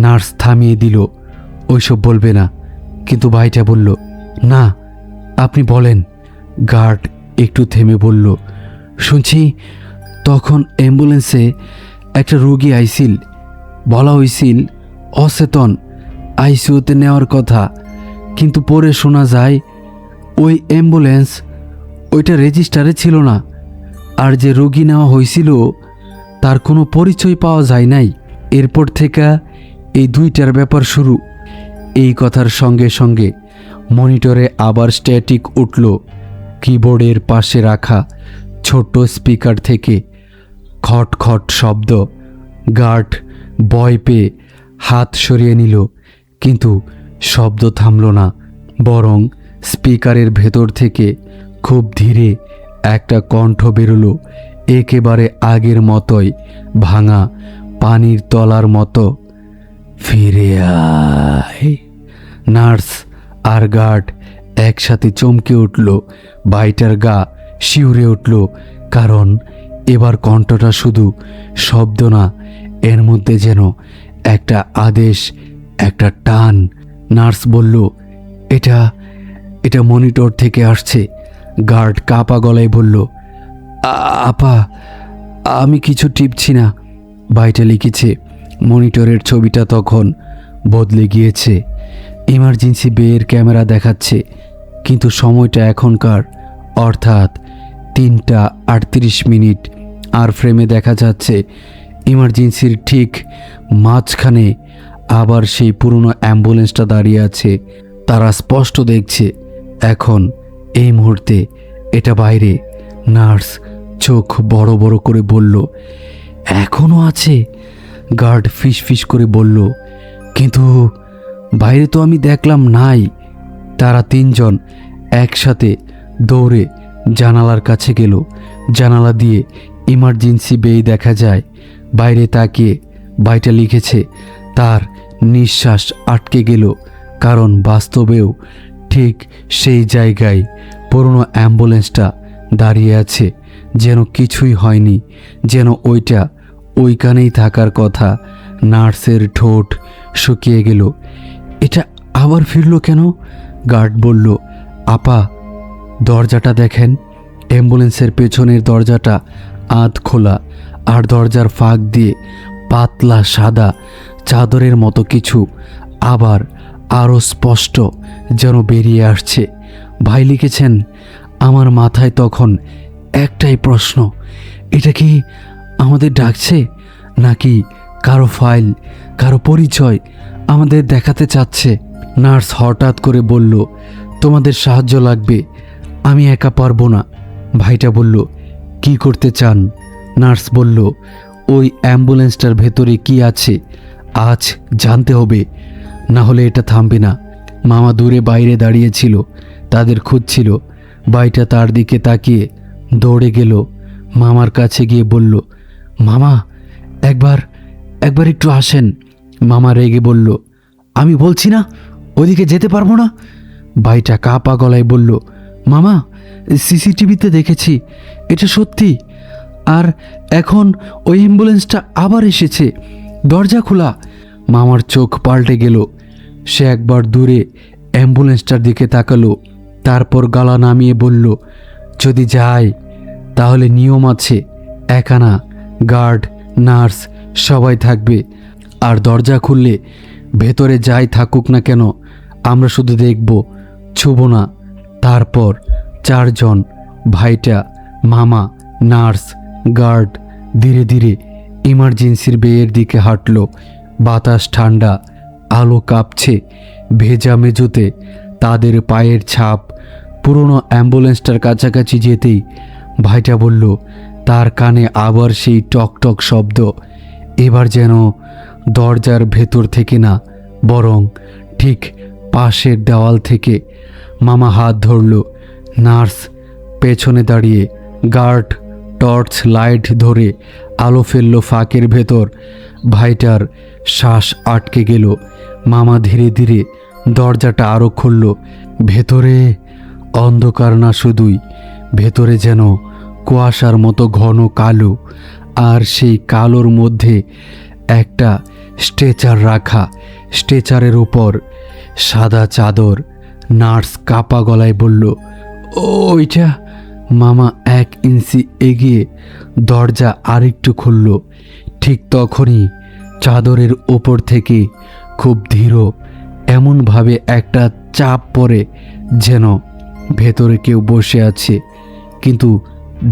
নার্স থামিয়ে দিল, ওইসব বলবে না। কিন্তু ভাইটা বলল, না আপনি বলেন। গার্ড একটু থেমে বলল, শুনছি তখন অ্যাম্বুলেন্সে একটা রোগী আইছিল, বলা হয়েছিল অচেতন, আইসিইউতে নেওয়ার কথা, কিন্তু পরে শোনা যায় ওই অ্যাম্বুলেন্স ওইটা রেজিস্টারে ছিল না, আর যে রোগী নেওয়া হয়েছিল তার কোনো পরিচয় পাওয়া যায় নাই। এরপর থেকে এই 2টার ব্যাপার শুরু। এই কথার সঙ্গে সঙ্গে মনিটরে আবার স্ট্যাটিক উঠল। কিবোর্ডের পাশে রাখা ছোট্ট স্পিকার থেকে খট খট শব্দ। গার্ড ভয় পেয়ে হাত সরিয়ে নিল, কিন্তু শব্দ থামল না, বরং স্পিকারের ভেতর থেকে খুব ধীরে একটা কণ্ঠ বেরোলো, একেবারে আগের মতোই, ভাঙা পানির তলার মতো, ফিরে আয়। নার্স আর গার্ড একসাথে চমকে উঠল। ভাইটার গা শিউরে উঠল, কারণ এবার কণ্ঠটা শুধু শব্দ না, এর মধ্যে যেন একটা আদেশ, একটা টান। নার্স বলল, এটা এটা মনিটর থেকে আসছে। গার্ড কাপা গলায় বলল, আপা আমি কিছু টিপছি না। ভাইটা লিখেছে। মনিটরের ছবিটা তখন বদলে গিয়েছে। ইমার্জেন্সি বের ক্যামেরা দেখাচ্ছে, কিন্তু সময়টা এখনকার, অর্থাৎ 3:38। আর ফ্রেমে দেখা যাচ্ছে ইমার্জেন্সির ঠিক মাঝখানে আবার সেই পুরনো অ্যাম্বুলেন্সটা দাঁড়িয়ে আছে। তারা স্পষ্ট দেখছে এখন এই মুহূর্তে এটা বাইরে। নার্স চোখ বড় বড় করে বলল, এখনো আছে? গার্ড ফিস ফিস করে বলল, কিন্তু বাইরে তো আমি দেখলাম নাই। তারা 3জন একসাথে দৌড়ে জানালার কাছে গেল। জানালা দিয়ে ইমার্জেন্সি বেই দেখা যায়। বাইরে তাকিয়ে ভাইটা লিখেছে, তার নিঃশ্বাস আটকে গেল, কারণ বাস্তবেও ঠিক সেই জায়গায় পুরনো অ্যাম্বুলেন্সটা দাঁড়িয়ে আছে, যেন কিছুই হয়নি, যেন ওইটা ওইখানেই থাকার কথা। নার্সের ঠোঁট শুকিয়ে গেল। এটা আবার ফিরল কেন? গার্ড বলল, আপা দরজাটা দেখেন। অ্যাম্বুলেন্সের পেছনের দরজাটা আধ খোলা, আর দরজার ফাঁক দিয়ে পাতলা সাদা চাদরের মতো কিছু আবার আরও স্পষ্ট যেন বেরিয়ে আসছে। ভাই লিখেছেন, আমার মাথায় তখন একটাই প্রশ্ন, এটা কি আমাদের ডাকছে, নাকি কারো ফাইল, কারো পরিচয় আমাদের দেখাতে চাচ্ছে? নার্স হঠাৎ করে বলল, তোমাদের সাহায্য লাগবে, আমি একা পারবো না। ভাইটা বলল, কি করতে চান? নার্স বলল, ওই অ্যাম্বুলেন্সটার ভেতরে কি আছে আজ জানতে হবে, না হলে এটা থামবে না। মামা দূরে বাইরে দাঁড়িয়েছিল, তাদের খুঁজছিল। ভাইটা তার দিকে তাকিয়ে দৌড়ে গেল, মামার কাছে গিয়ে বলল, মামা একবার একটু আসেন। মামা রেগে বলল, আমি বলছি না ওদিকে যেতে পারবো না। ভাইটা কাঁপা গলায় বলল, মামা সিসিটিভিতে দেখেছি, এটা সত্যি। আর এখন ওই অ্যাম্বুলেন্সটা আবার এসেছে, দরজা খোলা। মামার চোখ পাল্টে গেল। সে একবার দূরে অ্যাম্বুলেন্সটার দিকে তাকালো, তারপর গলা নামিয়ে বলল, যদি যায় তাহলে নিয়ম আছে, একা না, গার্ড, নার্স সবাই থাকবে। আর দরজা খুললে ভেতরে যাই থাকুক না কেন, আমরা শুধু দেখব, ছুব না। তারপর 4 জন, ভাইটা, মামা, নার্স, গার্ড ধীরে ধীরে ইমার্জেন্সির বেয়ের দিকে হাঁটল। বাতাস ঠান্ডা, আলো কাঁপছে, ভেজা মেঝোতে তাদের পায়ের ছাপ। পুরনো অ্যাম্বুলেন্সটার কাছাকাছি যেতেই ভাইটা বলল, তার কানে আবার সেই টক টক শব্দ। এবার যেন দরজার ভেতর থেকে না, বরং ঠিক পাশের দেওয়াল থেকে। মামা হাত ধরল, নার্স পেছনে দাঁড়িয়ে, গার্ড টর্চ লাইট ধরে আলো ফেলল ফাঁকের ভেতর। ভাইটার শ্বাস আটকে গেল। মামা ধীরে ধীরে দরজাটা আরও খুলল। ভেতরে অন্ধকার না শুধুই, ভেতরে যেন কুয়াশার মতো ঘন কালো, আর সেই কালোর মধ্যে একটা স্ট্রেচার রাখা। স্ট্রেচারের উপর সাদা চাদর। নার্স কাঁপা গলায় বলল, ওইটা। মামা 1 ইঞ্চি এগিয়ে দরজা আরেকটু খুলল। ঠিক তখনই চাদরের ওপর থেকে খুব ধীর এমনভাবে একটা চাপ পড়ে, যেন ভেতরে কেউ বসে আছে, কিন্তু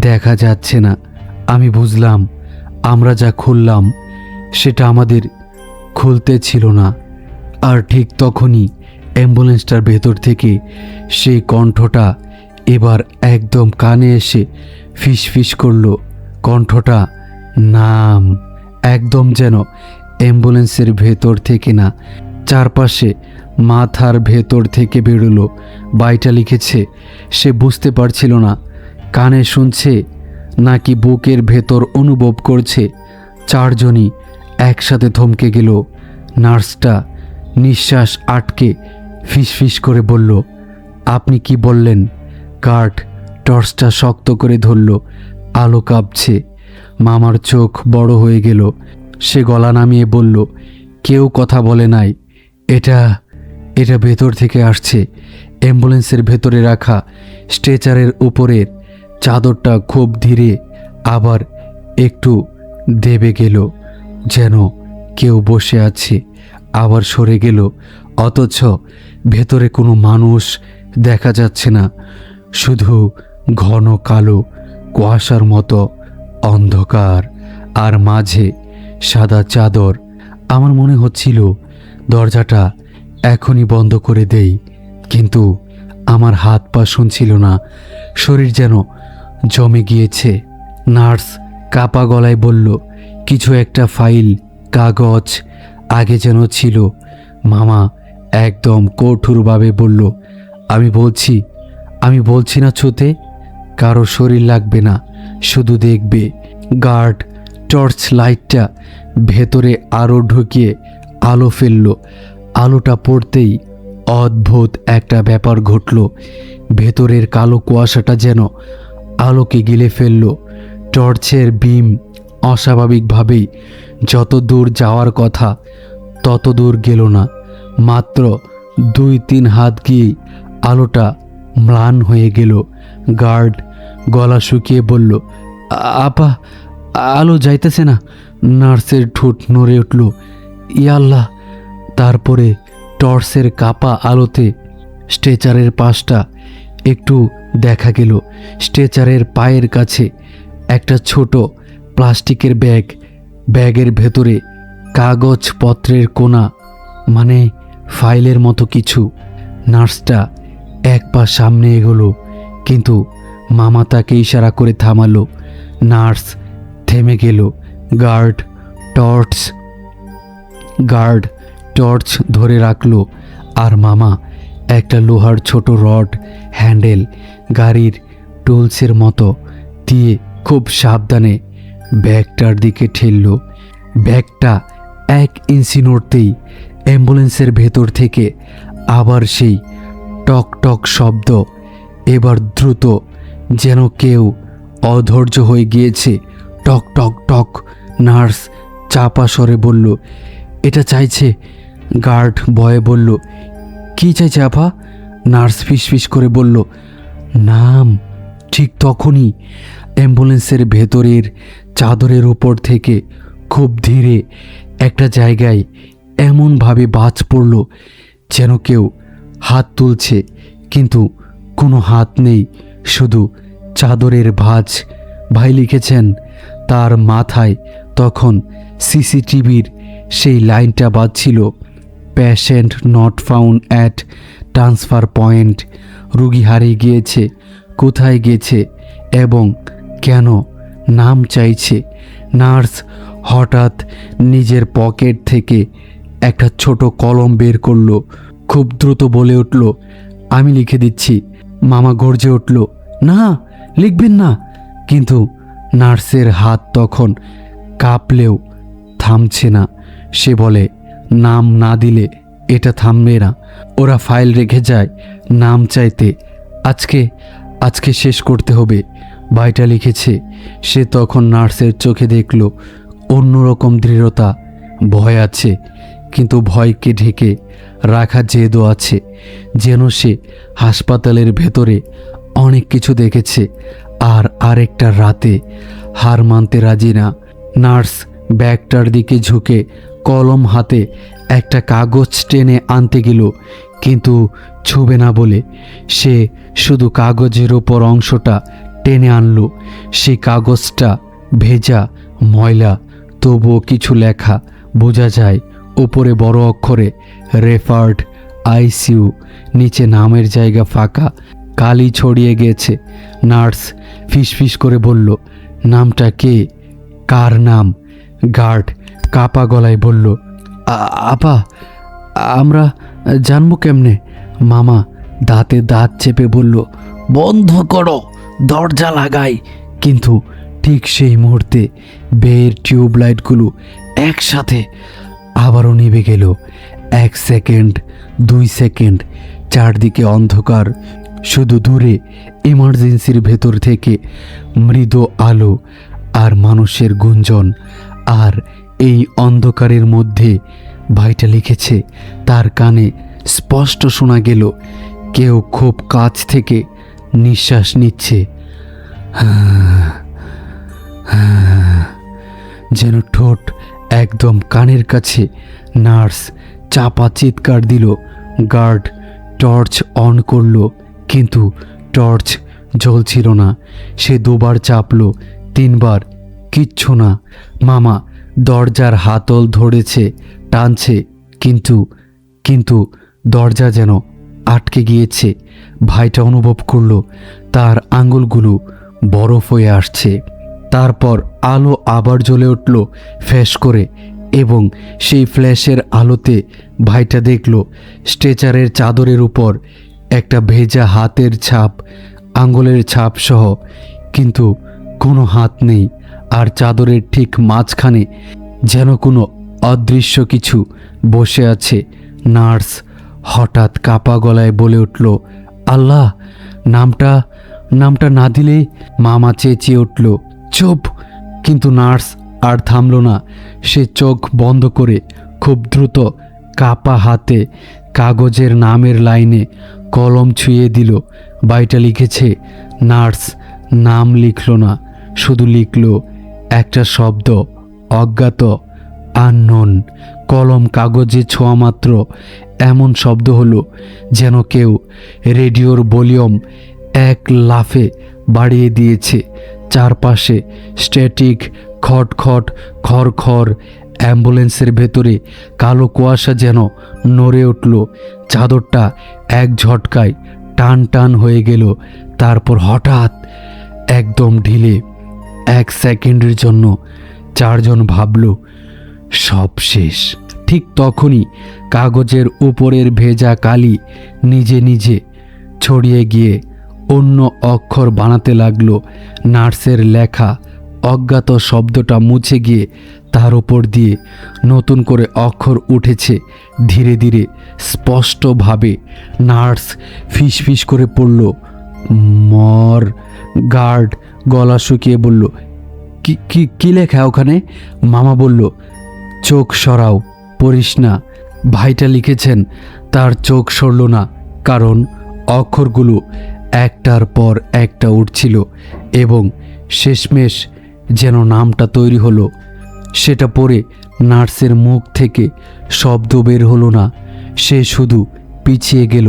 দেখা যাচ্ছে না। আমি বুঝলাম, আমরা যা খুললাম সেটা আমাদের খুলতে ছিল না। আর ঠিক তখনই অ্যাম্বুলেন্সটার ভেতর থেকে সেই কণ্ঠটা এবার একদম কানে এসে ফিসফিস করলো। কণ্ঠটা নাম, একদম যেন অ্যাম্বুলেন্সের ভেতর থেকে না, চারপাশে মাথার ভেতর থেকে বেরোলো। বাইটা লিখেছে, সে বুঝতে পারছিল না কানে শুনছে নাকি বুকের ভেতর অনুভব করছে। 4 জনই একসাথে থমকে গেল। নার্সটা নিঃশ্বাস আটকে ফিসফিস করে বলল, আপনি কি বললেন? গার্ড টর্চটা শক্ত করে ধরল। আলো কাঁপছে। মামার চোখ বড় হয়ে গেল। সে গলা নামিয়ে বলল, কেউ কথা বলে নাই, এটা ভেতর থেকে আসছে। অ্যাম্বুলেন্সের ভেতরে রাখা স্ট্রেচারের উপরের চাদরটা খুব ধীরে আবার একটু দেবে গেল, যেন কেউ বসে আছে, আবার সরে গেল। অথচ ভেতরে কোনো মানুষ দেখা যাচ্ছে না, শুধু ঘন কালো কুয়াশার মতো অন্ধকার, আর মাঝে সাদা চাদর। আমার মনে হচ্ছিল দরজাটা এখনই বন্ধ করে দেই, কিন্তু আমার হাত পা শুনছিল না, শরীর যেন জমে গিয়েছে। নার্স কাপা গলায় বলল, কিছু একটা ফাইল, কাগজ আগে যেন ছিল। মামা একদম কঠোরভাবে বলল, আমি বলছি না ছুতে, কারো শরীর লাগবে না, শুধু দেখবে। গার্ড টর্চ লাইটটা ভেতরে আরও ঢুকিয়ে আলো ফেলল। আলোটা পড়তেই অদ্ভুত একটা ব্যাপার ঘটল। ভেতরের কালো কুয়াশাটা যেন আলোকে গিলে ফেলল। টর্চের বিম অস্বাভাবিকভাবেই যত দূর যাওয়ার কথা তত দূর গেল না। মাত্র 2-3 হাত গিয়েই আলোটা ম্লান হয়ে গেল। গার্ড গলা শুকিয়ে বলল, আপা, আলো যাইতেছে না। নার্সের ঠোঁট নড়ে উঠল। ইয়া আল্লাহ! তারপরে টর্চের কাপা আলোতে স্ট্রেচারের পাশটা একটু দেখা গেল। স্ট্রেচারের পায়ের কাছে একটা ছোট প্লাস্টিকের ব্যাগ, ব্যাগের ভেতরে কাগজপত্রের কোনা, মানে ফাইলের মতো কিছু। নার্সটা এক পা সামনে এগোলো, কিন্তু মামা তাকে ইশারা করে থামালো। নার্স থেমে গেল। গার্ড টর্চ ধরে রাখলো, আর মামা একটা লোহার ছোট রড হ্যান্ডেল গাড়ির টুলসের মতো দিয়ে খুব সাবধানে ব্যাগটার দিকে ঠেলল। ব্যাগটা 1 ইঞ্চি নড়তেই অ্যাম্বুলেন্সের ভেতর থেকে আবার সেই টক টক শব্দ, এবার দ্রুত, যেন কেউ অধৈর্য হয়ে গিয়েছে। টক টক টক। নার্স চাপা স্বরে বলল, এটা চাইছে। গার্ড ভয়ে বলল, কি চাইছে আপা? নার্স ফিসফিস করে বলল, নাম। ঠিক তখনই অ্যাম্বুলেন্সের ভেতরের চাদরের উপর থেকে খুব ধীরে একটা জায়গায় এমনভাবে বাজ পড়ল, যেন কেউ হাত তুলছে, কিন্তু কোনো হাত নেই, শুধু চাদরের ভাঁজ। ভাই লিখেছেন। তার মাথায় তখন সিসিটিভির সেই লাইনটা বাজছিল, patient not found at transfer point. রুগী হারিয়ে গিয়েছে, কোথায় গেছে এবং কেন নাম চাইছে। নার্স হঠাৎ নিজের পকেট থেকে একটা ছোট কলম বের করলো, খুব দ্রুত বলে উঠল, আমি লিখে দিচ্ছি। মামা গর্জে উঠল, না, লিখবেন না। কিন্তু নার্সের হাত তখন কাঁপলেও থামছে না। সে বলে, নাম না দিলে এটা থামবে না। ওরা ফাইল রেখে যায় নাম চাইতে। আজকে শেষ করতে হবে। ভাইটা লিখেছে। সে তখন নার্সের চোখে দেখল অন্যরকম দৃঢ়তা। ভয় আছে, কিন্তু ভয়কে ঢেকে রাখা জেদও আছে, যেন সে হাসপাতালের ভেতরে অনেক কিছু দেখেছে আর আরেকটা রাতে হার মানতে রাজি না। নার্স ব্যাগটার দিকে ঝুঁকে কলম হাতে একটা কাগজ টেনে আনতে গেল, কিন্তু ছুবে না বলে সে শুধু কাগজের ওপর অংশটা টেনে আনলো। সেই কাগজটা ভেজা, ময়লা, তবুও কিছু লেখা বোঝা যায়। উপরে বড় অক্ষরে রেফার্ড আইসিইউ, নিচে নামের জায়গা ফাঁকা, কালি ছড়িয়ে গেছে। নার্স ফিসফিস করে বলল, নামটা কে? কার নাম? গার্ড কাপা গলায় বলল, আপা, আমরা জানবো কেমনে? মামা দাঁতে দাঁত চেপে বলল, বন্ধ করো, দরজা লাগাই। কিন্তু ঠিক সেই মুহূর্তে বের টিউবলাইটগুলো একসাথে আবারও নিভে গেল। 1 সেকেন্ড, 2 সেকেন্ড, চারদিকে অন্ধকার। শুধু দূরে ইমার্জেন্সির ভেতর থেকে মৃদু আলো আর মানুষের গুঞ্জন। আর এই অন্ধকারের মধ্যে ভাইটা লিখেছে। তার কানে স্পষ্ট শোনা গেল কেউ খুব কাছ থেকে নিঃশ্বাস নিচ্ছে, যেন ঠোঁট একদম কানের কাছে। নার্স চাপা চিৎকার দিল। গার্ড টর্চ অন করলো, কিন্তু টর্চ জ্বলছিল না। সে 2 বার চাপলো, 3 বার, কিচ্ছু না। মামা দরজার হাতল ধরেছে, টানছে, কিন্তু দরজা যেন আটকে গিয়েছে। ভাইটা অনুভব করলো তার আঙুলগুলো বরফ হয়ে আসছে। তারপর আলো আবার জ্বলে উঠল ফ্যাশ করে, এবং সেই ফ্ল্যাশের আলোতে ভাইটা দেখল স্ট্রেচারের চাদরের উপর একটা ভেজা হাতের ছাপ, আঙুলের ছাপ সহ, কিন্তু কোনো হাত নেই। আর চাদরের ঠিক মাঝখানে যেন কোনো অদৃশ্য কিছু বসে আছে। নার্স হঠাৎ কাপা গলায় বলে উঠল, আল্লাহ, নামটা না দিলে। মামা চেঁচিয়ে উঠল, চুপ! কিন্তু নার্স আর থামল না। সে চোখ বন্ধ করে খুব দ্রুত কাপা হাতে কাগজের নামের লাইনে কলম ছুঁয়ে দিল। ভাইটা লিখেছে। নার্স নাম লিখল না, শুধু লিখল একটা শব্দ, অজ্ঞাত, আননোন। কলম কাগজে ছোঁয়া মাত্র এমন শব্দ হলো যেন কেউ রেডিওর ভলিউম এক লাফে বাড়িয়ে দিয়েছে। চারপাশে স্ট্যাটিক, খটখট, খড়খড়। অ্যাম্বুলেন্সের ভেতরে কালো কুয়াশা যেন নড়ে উঠল। চাদরটা এক ঝটকায় টান টান হয়ে গেল। তারপর হঠাৎ একদম ঢিলে 1 সেকেন্ডের জন্য চারজন ভাবল সব শেষ। ঠিক তখনই কাগজের উপরের ভেজা কালি নিজে নিজে ছড়িয়ে গিয়ে অন্য অক্ষর বানাতে লাগলো। নার্সের লেখা অজ্ঞাত শব্দটা মুছে গিয়ে তার উপর দিয়ে নতুন করে অক্ষর উঠেছে ধীরে ধীরে, স্পষ্টভাবে। নার্স ফিসফিস করে পড়ল, মর গার্ড। গলা শুকিয়ে বলল, কি কি কি লেখা ওখানে? মামা বলল, চোখ সরাও, পড়িস না। ভাইটা লিখেছেন। তার চোখ সরল না, কারণ অক্ষরগুলো একটার পর একটা উঠছিল এবং শেষমেশ যেন নামটা তৈরি হলো। সেটা পড়ে নার্সের মুখ থেকে শব্দ বের হলো না। সে শুধু পিছিয়ে গেল,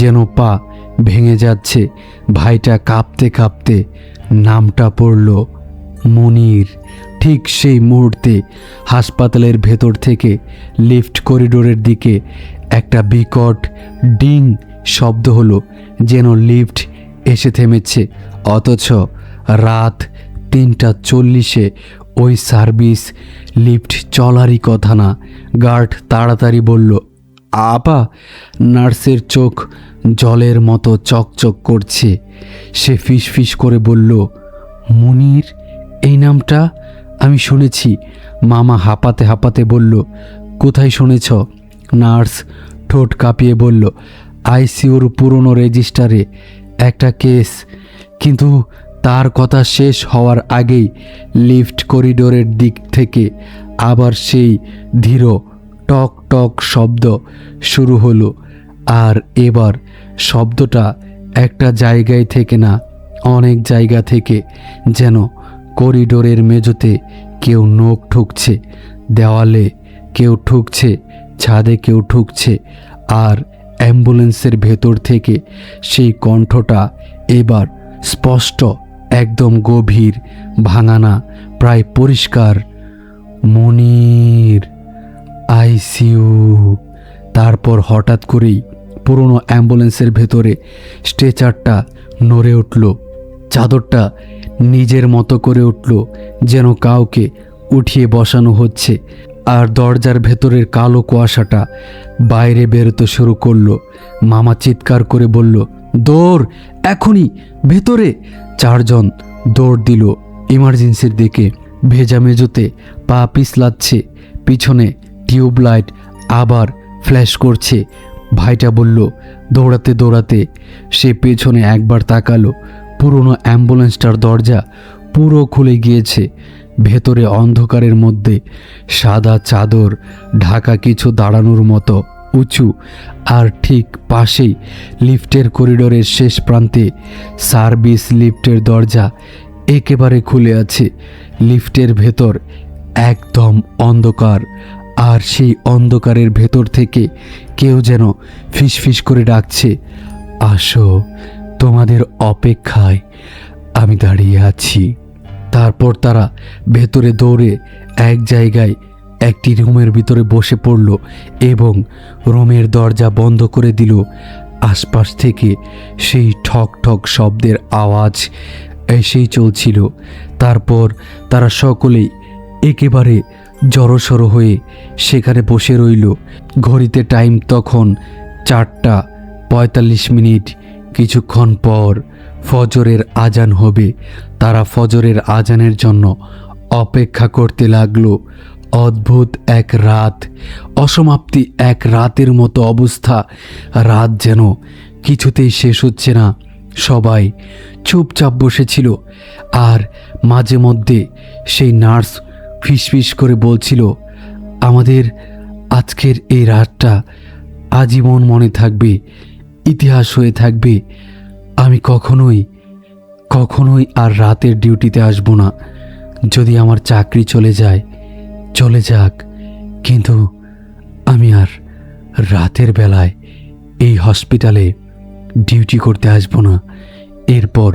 যেন পা ভেঙে যাচ্ছে। ভাইটা কাঁপতে কাঁপতে নামটা পড়ল, মনির। ঠিক সেই মুহূর্তে হাসপাতালের ভেতর থেকে লিফট করিডোরের দিকে একটা বিকট ডিং শব্দ হলো, যেন লিফট এসে থেমেছে। অথচ রাত 3:40 ওই সার্ভিস লিফট চলারই কথা না। গার্ড তাড়াতাড়ি বলল, আপা। নার্সের চোখ জলের মতো চকচক করছে। সে ফিসফিস করে বলল, মুনির, এই নামটা আমি শুনেছি। মামা হাঁপাতে হাঁপাতে বলল, কোথায় শুনেছ? নার্স ঠোঁট কাঁপিয়ে বলল, আইসিইউর পুরনো রেজিস্টারে একটা কেস। কিন্তু তার কথা শেষ হওয়ার আগেই লিফট করিডোরের দিক থেকে আবার সেই ধীর টক টক শব্দ শুরু হলো। আর এবার শব্দটা একটা জায়গায় থেকে না, অনেক জায়গা থেকে। যেন করিডোরের মেঝেতে কেউ নখ ঠুকছে, দেওয়ালে কেউ ঠুকছে, ছাদে কেউ ঠুকছে। আর অ্যাম্বুলেন্সের ভেতর থেকে সেই কণ্ঠটা এবার স্পষ্ট, একদম গভীর, ভাঙানা, প্রায় পরিষ্কার, মনির, আইসিইউ। তারপর হঠাৎ করেই পুরনো অ্যাম্বুলেন্সের ভেতরে স্ট্রেচারটা নড়ে উঠল। চাদরটা নিজের মতো করে উঠল, যেন কাউকে উঠিয়ে বসানো হচ্ছে। আর দরজার ভেতরের কালো কুয়াশাটা বাইরে বেরোতে শুরু করলো। মামা চিৎকার করে বলল, দৌড়, এখনই ভেতরে। চারজন দৌড় দিল ইমার্জেন্সির দিকে। ভেজা মেঝোতে পা পিছলাচ্ছে, পিছনে টিউবলাইট আবার ফ্ল্যাশ করছে। ভাইটা বলল, দৌড়াতে দৌড়াতে সে পেছনে একবার তাকালো। পুরনো অ্যাম্বুলেন্সটার দরজা পুরো খুলে গিয়েছে। ভেতরে অন্ধকারের মধ্যে সাদা চাদর ঢাকা কিছু দাঁড়ানোর মতো উঁচু। আর ঠিক পাশেই লিফটের করিডোরের শেষ প্রান্তে সার্ভিস লিফটের দরজা একেবারে খুলে আছে। লিফটের ভেতর একদম অন্ধকার। আর সেই অন্ধকারের ভেতর থেকে কেউ যেন ফিসফিস করে ডাকছে, আসো, তোমাদের অপেক্ষায় আমি দাঁড়িয়ে আছি। তারপর তারা ভেতরে দৌড়ে এক জায়গায় একটি রুমের ভিতরে বসে পড়ল এবং রুমের দরজা বন্ধ করে দিল। আশপাশ থেকে সেই ঠক ঠক শব্দের আওয়াজ এসেই চলছিল। তারপর তারা সকলেই একেবারে জড়সড় হয়ে সেখানে বসে রইল। ঘড়িতে টাইম তখন 4:45। কিছুক্ষণ পর ফজরের আজান হবে। তারা ফজরের আজানের জন্য অপেক্ষা করতে লাগলো। অদ্ভুত এক রাত, অসমাপ্তি এক রাতের মতো অবস্থা। রাত যেন কিছুতেই শেষ হচ্ছে না। সবাই চুপচাপ বসেছিল। আর মাঝে মধ্যে সেই নার্স ফিসফিস করে বলছিল, আমাদের আজকের এই রাতটা আজীবন মনে থাকবে, ইতিহাস হয়ে থাকবে। আমি কখনোই কখনোই আর রাতের ডিউটিতে আসবো না। যদি আমার চাকরি চলে যায় চলে যাক, কিন্তু আমি আর রাতের বেলায় এই হসপিটালে ডিউটি করতে আসবো না। এরপর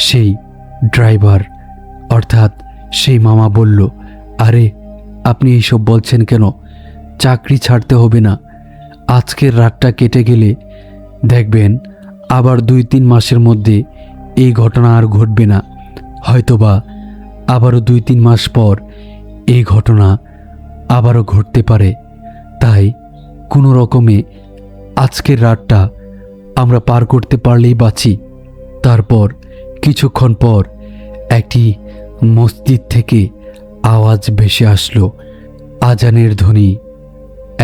সেই ড্রাইভার অর্থাৎ সেই মামা বলল, আরে আপনি এইসব বলছেন কেন? চাকরি ছাড়তে হবে না। আজকের রাতটা কেটে গেলে দেখবেন আবার 2-3 মাসের মধ্যে এই ঘটনা আর ঘটবে না। হয়তোবা আবারও 2-3 মাস পর এই ঘটনা আবারও ঘটতে পারে। তাই কোনো রকমে আজকের রাতটা আমরা পার করতে পারলেই বাঁচি। তারপর কিছুক্ষণ পর একটি মসজিদ থেকে আওয়াজ ভেসে আসলো, আজানের ধ্বনি।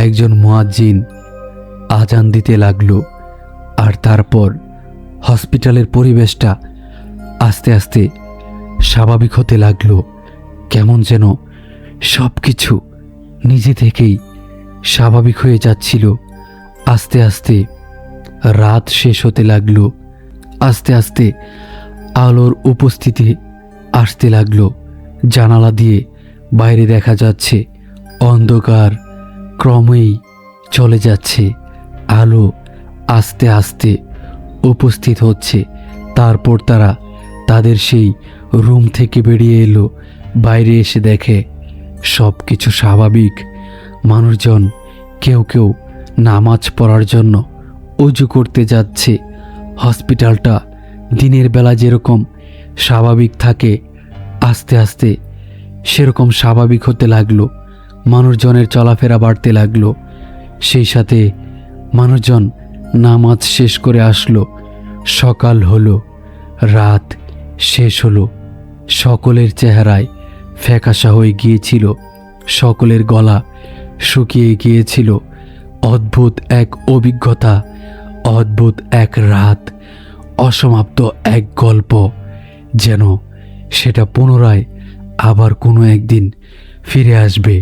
একজন মুয়াজ্জিন আজান দিতে লাগলো। আর তারপর হসপিটালের পরিবেশটা আস্তে আস্তে স্বাভাবিক হতে লাগলো। কেমন যেন সব কিছু নিজে থেকেই স্বাভাবিক হয়ে যাচ্ছিল। আস্তে আস্তে রাত শেষ হতে লাগলো। আস্তে আস্তে আলোর উপস্থিতি আসতে লাগলো। জানালা দিয়ে বাইরে দেখা যাচ্ছে অন্ধকার ক্রমেই চলে যাচ্ছে, আলো আস্তে আস্তে উপস্থিত হচ্ছে। তারপর তারা তাদের সেই রুম থেকে বেরিয়ে এলো। বাইরে এসে দেখে সব কিছু স্বাভাবিক। মানুষজন কেউ কেউ নামাজ পড়ার জন্য অজু করতে যাচ্ছে। হসপিটালটা দিনের বেলা যেরকম স্বাভাবিক থাকে আস্তে আস্তে সেরকম স্বাভাবিক হতে লাগলো। মানুষজনের চলাফেরা বাড়তে লাগলো। সেই সাথে মানুষজন নামাজ শেষ করে আসলো। সকাল হলো, রাত শেষ হলো। সকলের চেহারায় ফ্যাকাশা হয়ে গিয়েছিল, সকলের গলা শুকিয়ে গিয়েছিল। অদ্ভুত এক অভিজ্ঞতা, অদ্ভুত এক রাত, অসমাপ্ত এক গল্প, যেন সেটা পুনরায় আবার কোনো একদিন ফিরে আসবে।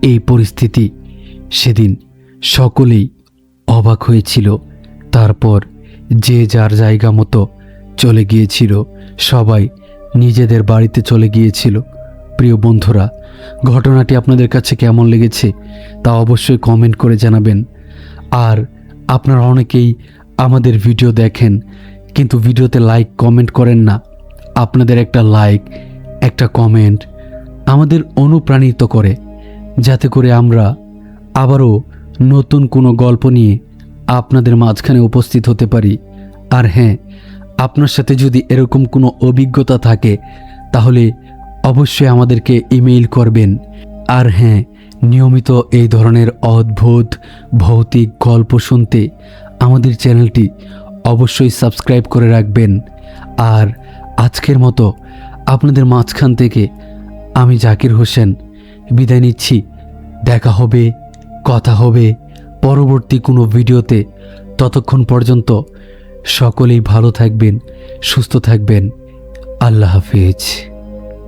এই পরিস্থিতি সেদিন সকলেই অবাক হয়েছিল। তারপর যে যার জায়গা মতো চলে গিয়েছিল, সবাই নিজেদের বাড়িতে চলে গিয়েছিল। প্রিয় বন্ধুরা, ঘটনাটি আপনাদের কাছে কেমন লেগেছে তা অবশ্যই কমেন্ট করে জানাবেন। আর আপনারা অনেকেই আমাদের ভিডিও দেখেন কিন্তু ভিডিওতে লাইক কমেন্ট করেন না। আপনাদের একটা লাইক, একটা কমেন্ট আমাদের অনুপ্রাণিত করে, যাতে করে আমরা আবারও নতুন কোনো গল্প নিয়ে আপনাদের মাঝখানে উপস্থিত হতে পারি। আর হ্যাঁ, আপনার সাথে যদি এরকম কোনো অভিজ্ঞতা থাকে তাহলে অবশ্যই আমাদেরকে ইমেইল করবেন। আর হ্যাঁ, নিয়মিত এই ধরনের অদ্ভুত ভৌতিক গল্প শুনতে আমাদের চ্যানেলটি অবশ্যই সাবস্ক্রাইব করে রাখবেন। আর আজকের মতো আপনাদের মাঝখান থেকে আমি জাকির হোসেন বিদায় নিচ্ছি। দেখা হবে, কথা হবে পরবর্তী কোনো ভিডিওতে। ততক্ষণ পর্যন্ত সকলেই ভালো থাকবেন, সুস্থ থাকবেন। আল্লাহ হাফেজ।